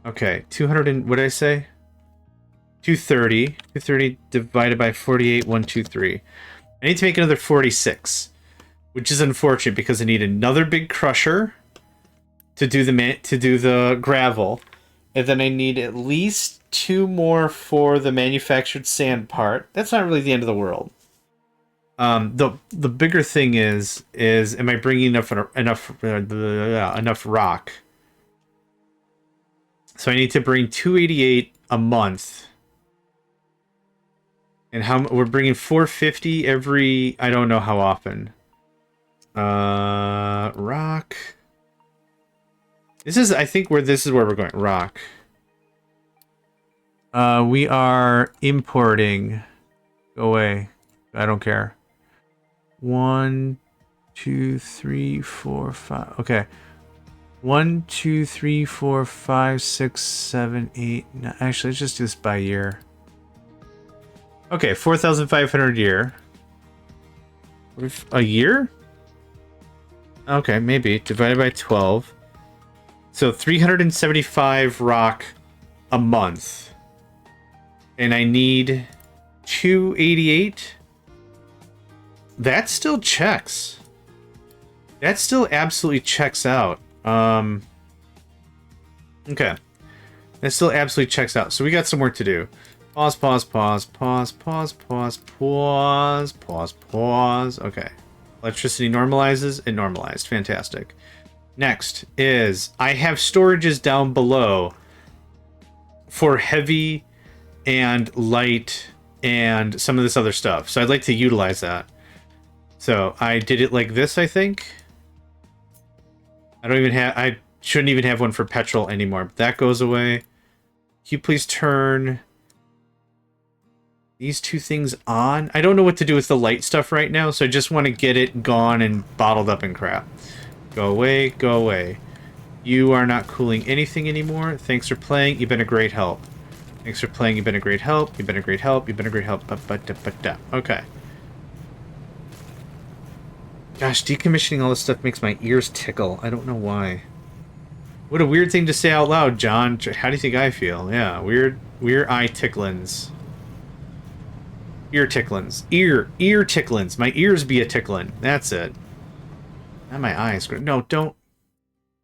Okay, 200 and... What did I say? 230. 230 divided by 48, 123. I need to make another 46. Which is unfortunate because I need another big crusher to do the gravel. And then I need at least 2 more for the manufactured sand part. That's not really the end of the world. The bigger thing is am I bringing enough rock? So I need to bring 288 a month. And how we're bringing 450 every, I don't know how often. Rock. I think this is where we're going. Rock. We are importing. Go away. I don't care. 1, 2, 3, 4, 5. Okay. 1, 2, 3, 4, 5, 6, 7, 8. No, actually, let's just do this by year. Okay, 4,500 a year. A year? Okay, maybe. Divided by 12. So 375 rock a month. And I need 288. That still checks. That still absolutely checks out. Okay. That still absolutely checks out. So we got some work to do. Pause, pause, pause, pause, pause, pause, pause, pause, pause. Okay. Electricity normalizes. It normalized. Fantastic. Next is I have storages down below for heavy and light and some of this other stuff. So I'd like to utilize that. So I did it like this, I think. I shouldn't even have one for petrol anymore. But that goes away. Can you please turn these 2 things on? I don't know what to do with the light stuff right now, so I just want to get it gone and bottled up and crap. Go away, go away. You are not cooling anything anymore. Thanks for playing. You've been a great help. Thanks for playing. You've been a great help. You've been a great help. You've been a great help. Okay. Gosh, decommissioning all this stuff makes my ears tickle. I don't know why. What a weird thing to say out loud, John. How do you think I feel? Yeah, weird eye ticklins. Ear ticklins. Ear ticklins. My ears be a ticklin. That's it. Not my eyes. No, don't.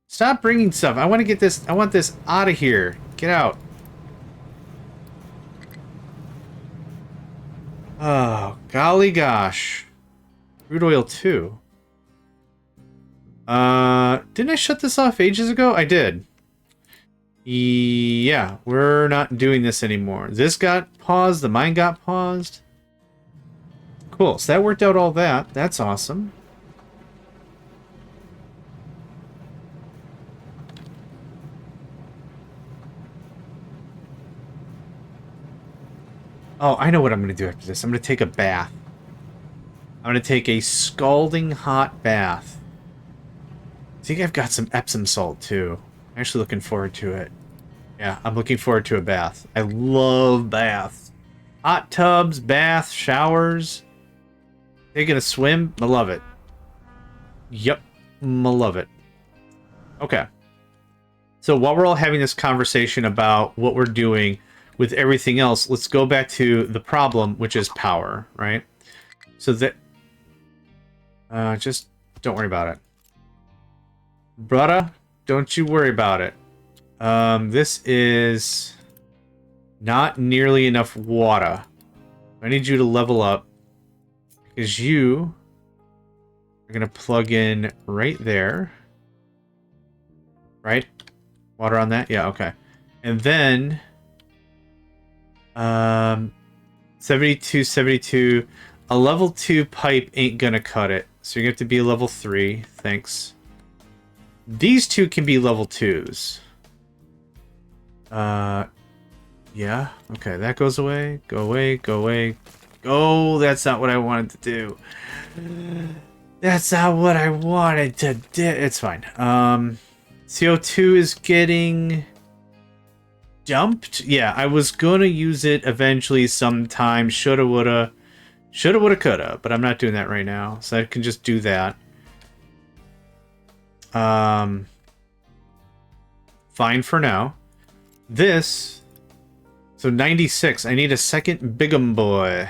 Stop bringing stuff. I want to get this. I want this out of here. Get out. Oh, golly gosh. Crude oil 2. Didn't I shut this off ages ago? I did. Yeah, we're not doing this anymore. This got paused. The mine got paused. Cool. So that worked out all that. That's awesome. Oh, I know what I'm going to do after this. I'm going to take a bath. I'm going to take a scalding hot bath. I think I've got some Epsom salt, too. I'm actually looking forward to it. Yeah, I'm looking forward to a bath. I love baths. Hot tubs, baths, showers. Taking a swim. I love it. Yep. I love it. Okay. So while we're all having this conversation about what we're doing with everything else, let's go back to the problem, which is power, right? So that... just don't worry about it. Brother, don't you worry about it. This is not nearly enough water. I need you to level up because you are going to plug in right there. Right? Water on that? Yeah, okay. And then 72, 72. A level 2 pipe ain't going to cut it. So you're going to have to be a level 3. Thanks. These 2 can be level 2s. Yeah. Okay, that goes away. Go away, go away. Oh, that's not what I wanted to do. That's not what I wanted to do. It's fine. CO2 is getting dumped. Yeah, I was gonna use it eventually sometime. Shoulda, woulda. Shoulda, woulda, coulda. But I'm not doing that right now. So I can just do that. Fine for now. This, so 96. I need a second bigum boy.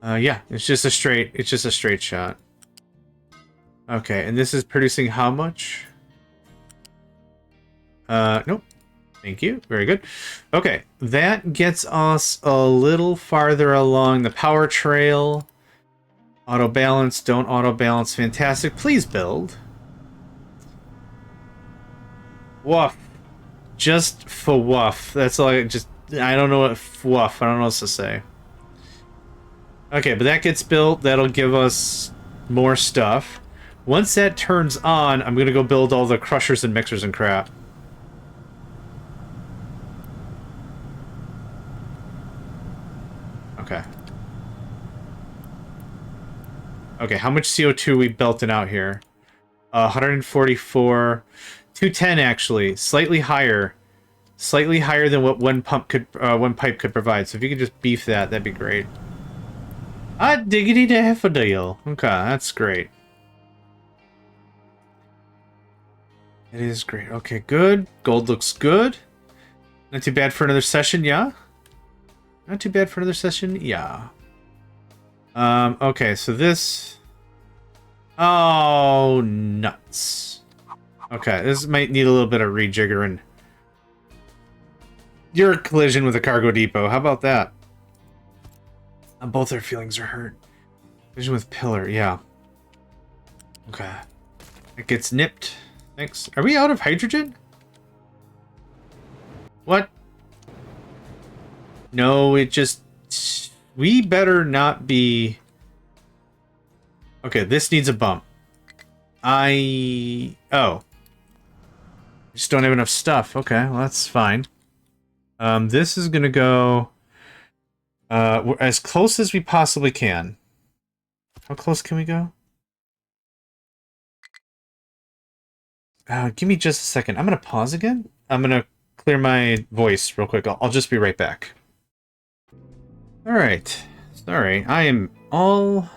Yeah, it's just a straight shot. Okay, and this is producing how much? Nope. Thank you. Very good. Okay, that gets us a little farther along the power trail. Auto balance, don't auto balance. Fantastic. Please build. Woof. Just for woof. That's all I just... I don't know what woof. I don't know what else to say. Okay, but that gets built. That'll give us more stuff. Once that turns on, I'm going to go build all the crushers and mixers and crap. Okay. Okay, how much CO2 we belting out here? 144... 210 actually, slightly higher than what one pipe could provide. So if you could just beef that, that'd be great. Ah, diggity daffodil. Okay, that's great. It is great. Okay, good. Gold looks good. Not too bad for another session, yeah. Not too bad for another session, yeah. Okay, so this. Oh, nuts. Okay, this might need a little bit of rejiggering. Your collision with a cargo depot. How about that? Both their feelings are hurt. Collision with pillar, yeah. Okay. It gets nipped. Thanks. Are we out of hydrogen? What? No, it just... We better not be... Okay, this needs a bump. Oh. Just don't have enough stuff. Okay, well that's fine. This is gonna go as close as we possibly can. How close can we go? Give me just a second. I'm gonna pause again. I'm gonna clear my voice real quick. I'll just be right back. All right. Sorry, I am all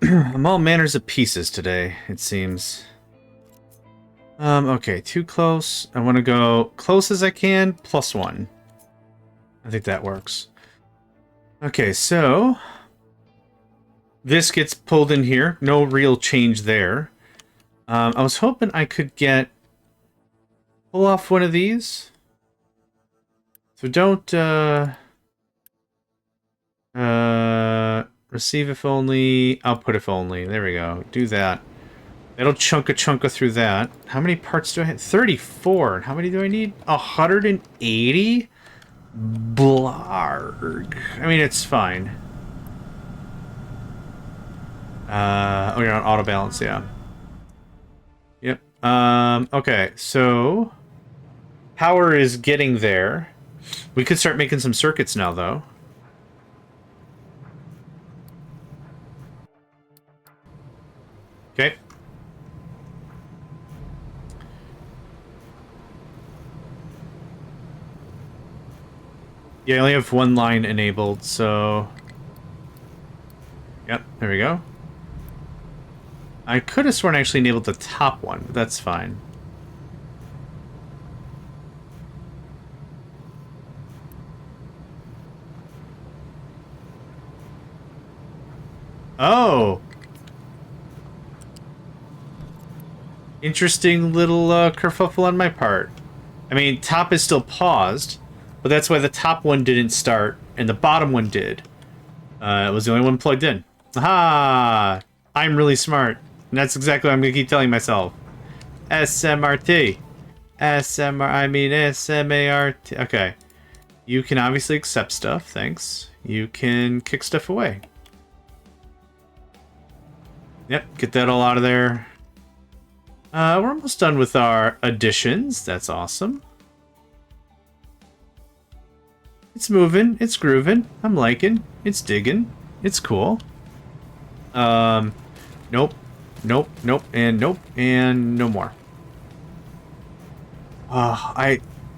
I'm all manners of pieces today. It seems. Okay, too close. I want to go close as I can, +1. I think that works. Okay, so... This gets pulled in here. No real change there. I was hoping I could pull off one of these. So don't, receive if only, output if only. There we go. Do that. That'll chunka through that. How many parts do I have? 34. How many do I need? 180? Blarg. I mean, it's fine. Oh, you're on auto balance, yeah. Yep. Okay, so... Power is getting there. We could start making some circuits now, though. Okay. Yeah, I only have one line enabled, so... Yep, there we go. I could have sworn I actually enabled the top one, but that's fine. Oh! Interesting little kerfuffle on my part. I mean, top is still paused, but that's why the top one didn't start, and the bottom one did. It was the only one plugged in. Aha! I'm really smart. And that's exactly what I'm going to keep telling myself. SMRT. I mean SMART. Okay. You can obviously accept stuff, thanks. You can kick stuff away. Yep, get that all out of there. We're almost done with our additions. That's awesome. It's moving. It's grooving. I'm liking. It's digging. It's cool. Nope. Nope. Nope. And nope. And no more.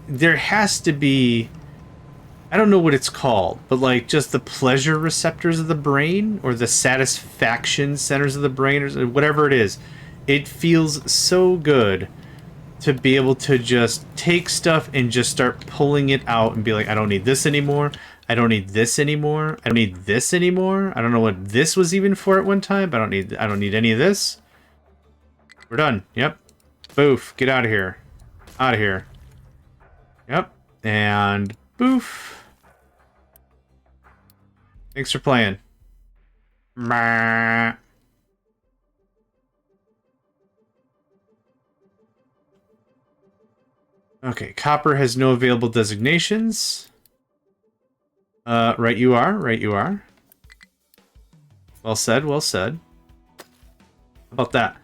There has to be... I don't know what it's called, but like just the pleasure receptors of the brain or the satisfaction centers of the brain or whatever it is. It feels so good to be able to just take stuff and just start pulling it out and be like, I don't need this anymore. I don't need this anymore. I don't need this anymore. I don't know what this was even for at one time, but I don't need any of this. We're done. Yep. Boof. Get out of here. Out of here. Yep. And boof. Thanks for playing. Meh. Okay, copper has no available designations. Right you are, right you are. Well said, well said. How about that?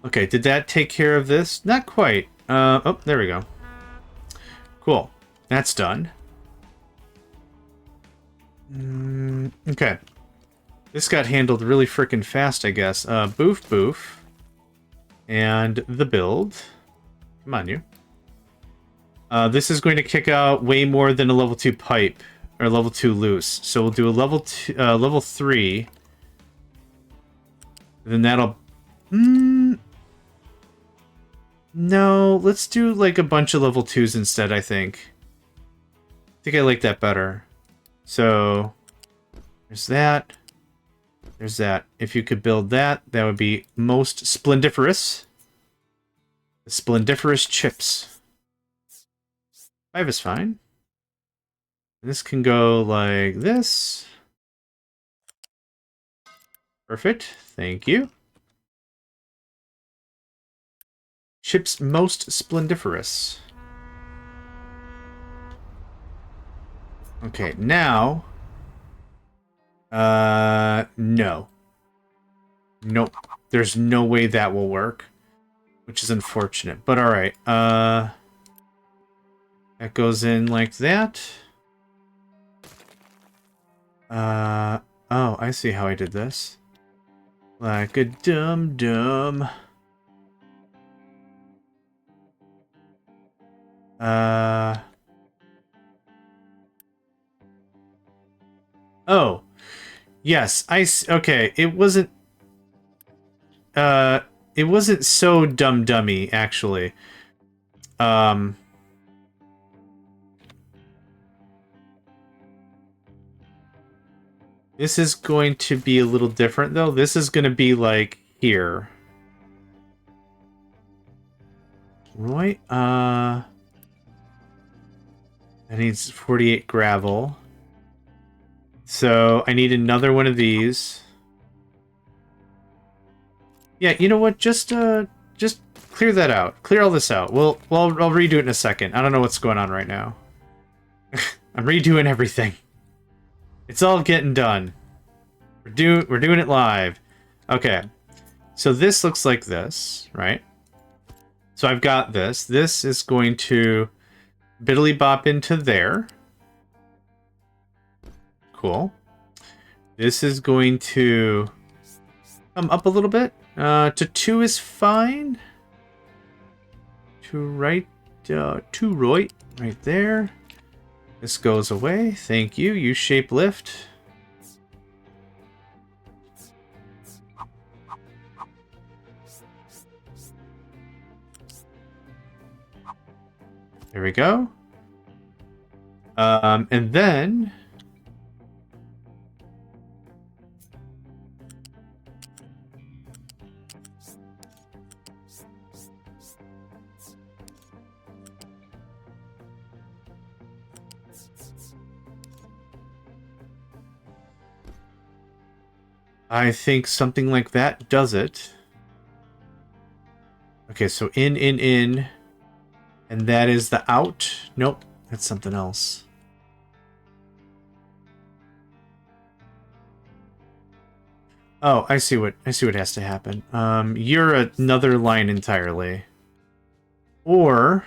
Okay, did that take care of this? Not quite. Oh, there we go. Cool. That's done. Okay. This got handled really freaking fast, I guess. Boof, boof. And the build. Come on, you. This is going to kick out way more than a level 2 pipe. Or level 2 loose. So we'll do a level 3. Then that'll... No, let's do like a bunch of level 2s instead, I think. I think I like that better. So, there's that. There's that. If you could build that, that would be most splendiferous. The splendiferous chips. 5 is fine. This can go like this. Perfect. Thank you. Chips most splendiferous. Okay, now... no. Nope. There's no way that will work. Which is unfortunate. But alright, that goes in like that. Oh, I see how I did this. Like a dum-dum. Oh. Yes, okay, it wasn't so dumb-dummy, actually. This is going to be a little different, though. This is going to be, like, here. Right? That needs 48 gravel. So, I need another one of these. Yeah, you know what? Just clear that out. Clear all this out. Well, I'll redo it in a second. I don't know what's going on right now. I'm redoing everything. It's all getting done. We're doing it live. Okay. So this looks like this, right? So I've got this. This is going to biddly bop into there. Cool. This is going to come up a little bit. To 2 is fine. To right there. This goes away. Thank you. You shape lift. There we go. And then I think something like that does it. Okay, so in, and that is the out. Nope, that's something else. Oh, I see what has to happen. You're another line entirely. Or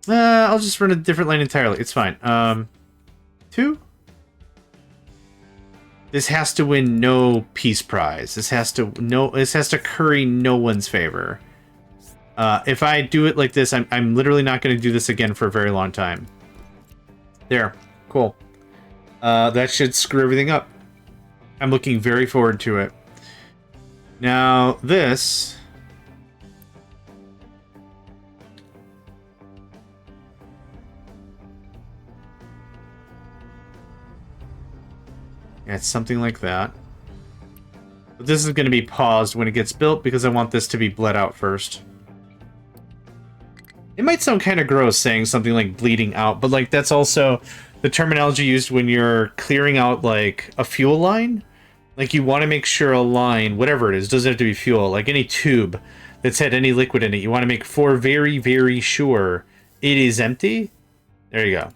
I'll just run a different line entirely. It's fine. 2. This has to win no peace prize. This has to curry no one's favor. If I do it like this, I'm literally not going to do this again for a very long time. There. Cool. That should screw everything up. I'm looking very forward to it. Now, this... Yeah, it's something like that. But this is going to be paused when it gets built because I want this to be bled out first. It might sound kind of gross saying something like bleeding out, but like that's also the terminology used when you're clearing out like a fuel line. Like you want to make sure a line, whatever it is, doesn't have to be fuel, like any tube that's had any liquid in it, you want to make very, very sure it is empty. There you go.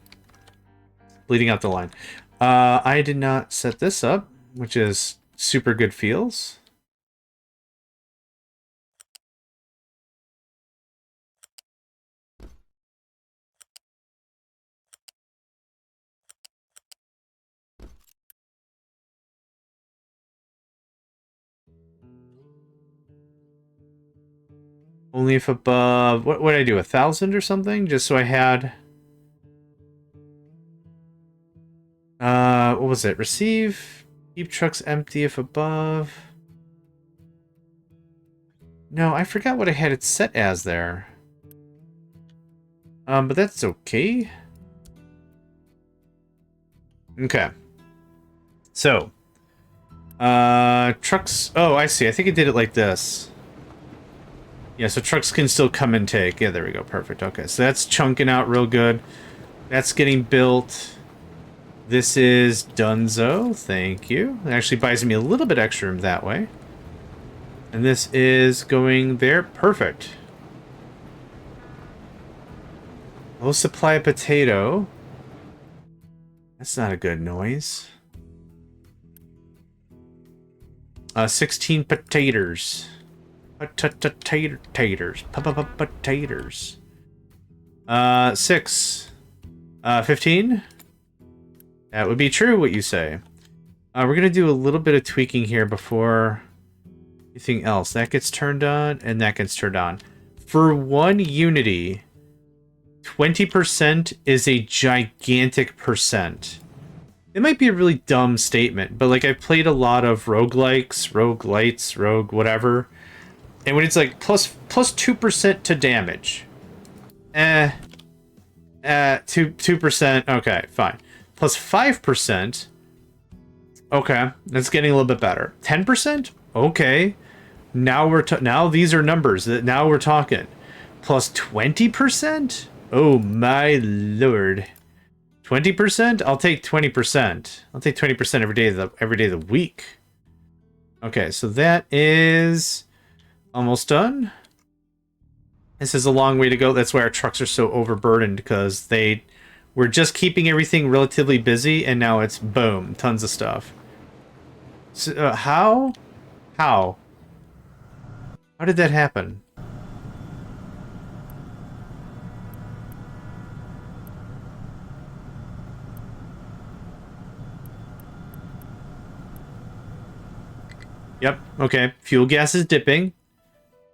Bleeding out the line. I did not set this up, which is super good feels. Only if above... What would I do? 1,000 or something? Just so I had... what was it? Receive... Keep trucks empty if above... No, I forgot what I had it set as there. But that's okay. Okay. So. Trucks... Oh, I see. I think it did it like this. Yeah, so trucks can still come and take. Yeah, there we go. Perfect. Okay, so that's chunking out real good. That's getting built. This is Dunzo. Thank you. It actually buys me a little bit extra room that way. And this is going there. Perfect. Low supply of potato. That's not a good noise. 16 potatoes. Taters. Potatoes. 6. 15? That would be true, what you say. We're going to do a little bit of tweaking here before anything else. That gets turned on, and that gets turned on. For one unity, 20% is a gigantic percent. It might be a really dumb statement, but like I've played a lot of roguelikes, roguelites, rogue whatever. And when it's like plus 2% to damage. 2%, okay, fine. Plus 5%. Okay, that's getting a little bit better. 10%? Okay. Now these are numbers that now we're talking. Plus 20%? Oh my lord. 20%? I'll take 20%. I'll take 20% every day of the week. Okay, so that is almost done. This is a long way to go. That's why our trucks are so overburdened, because we're just keeping everything relatively busy, and now it's boom, tons of stuff. So, how did that happen? Yep, okay. Fuel gas is dipping.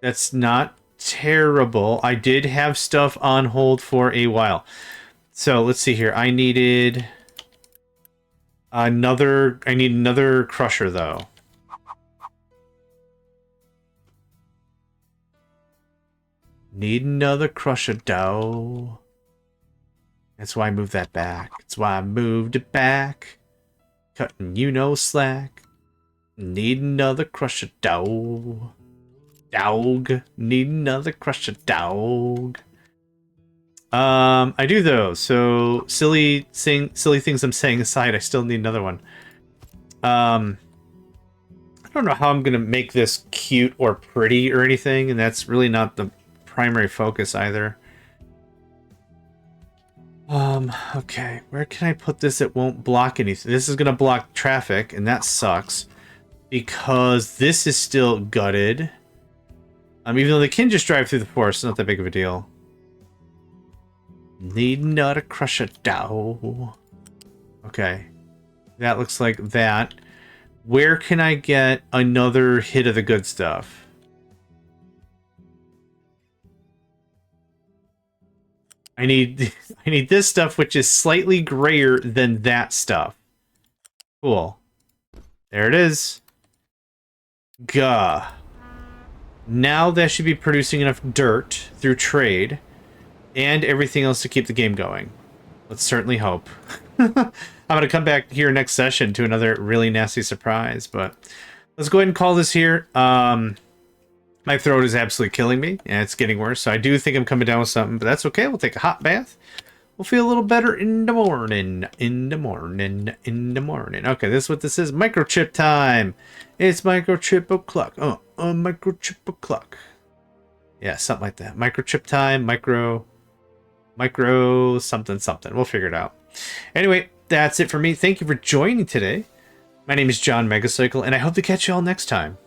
That's not terrible. I did have stuff on hold for a while. So, let's see here. I need another crusher, though. Need another crusher, dough. That's why I moved that back. That's why I moved it back. Cutting you no slack. Need another crusher, dog. Dog. Need another crusher, dog. I do though. So silly things I'm saying aside, I still need another one. I don't know how I'm gonna make this cute or pretty or anything, and that's really not the primary focus either. Okay, where can I put this that won't block anything? This is gonna block traffic, and that sucks. Because this is still gutted. Even though they can just drive through the forest, it's not that big of a deal. Need not a crusher dough. Okay. That looks like that. Where can I get another hit of the good stuff? I need this stuff, which is slightly grayer than that stuff. Cool. There it is. Gah. Now that should be producing enough dirt through trade and everything else to keep the game going. Let's certainly hope. I'm going to come back here next session to another really nasty surprise, but let's go ahead and call this here. My throat is absolutely killing me, and it's getting worse, so I do think I'm coming down with something, but that's okay. We'll take a hot bath. We'll feel a little better in the morning. Okay, this is what this is. Microchip time. It's microchip o'clock. Microchip o'clock. Yeah, something like that. Microchip time. Micro something. We'll figure it out. Anyway, that's it for me. Thank you for joining today. My name is JohnMegacycle, and I hope to catch you all next time.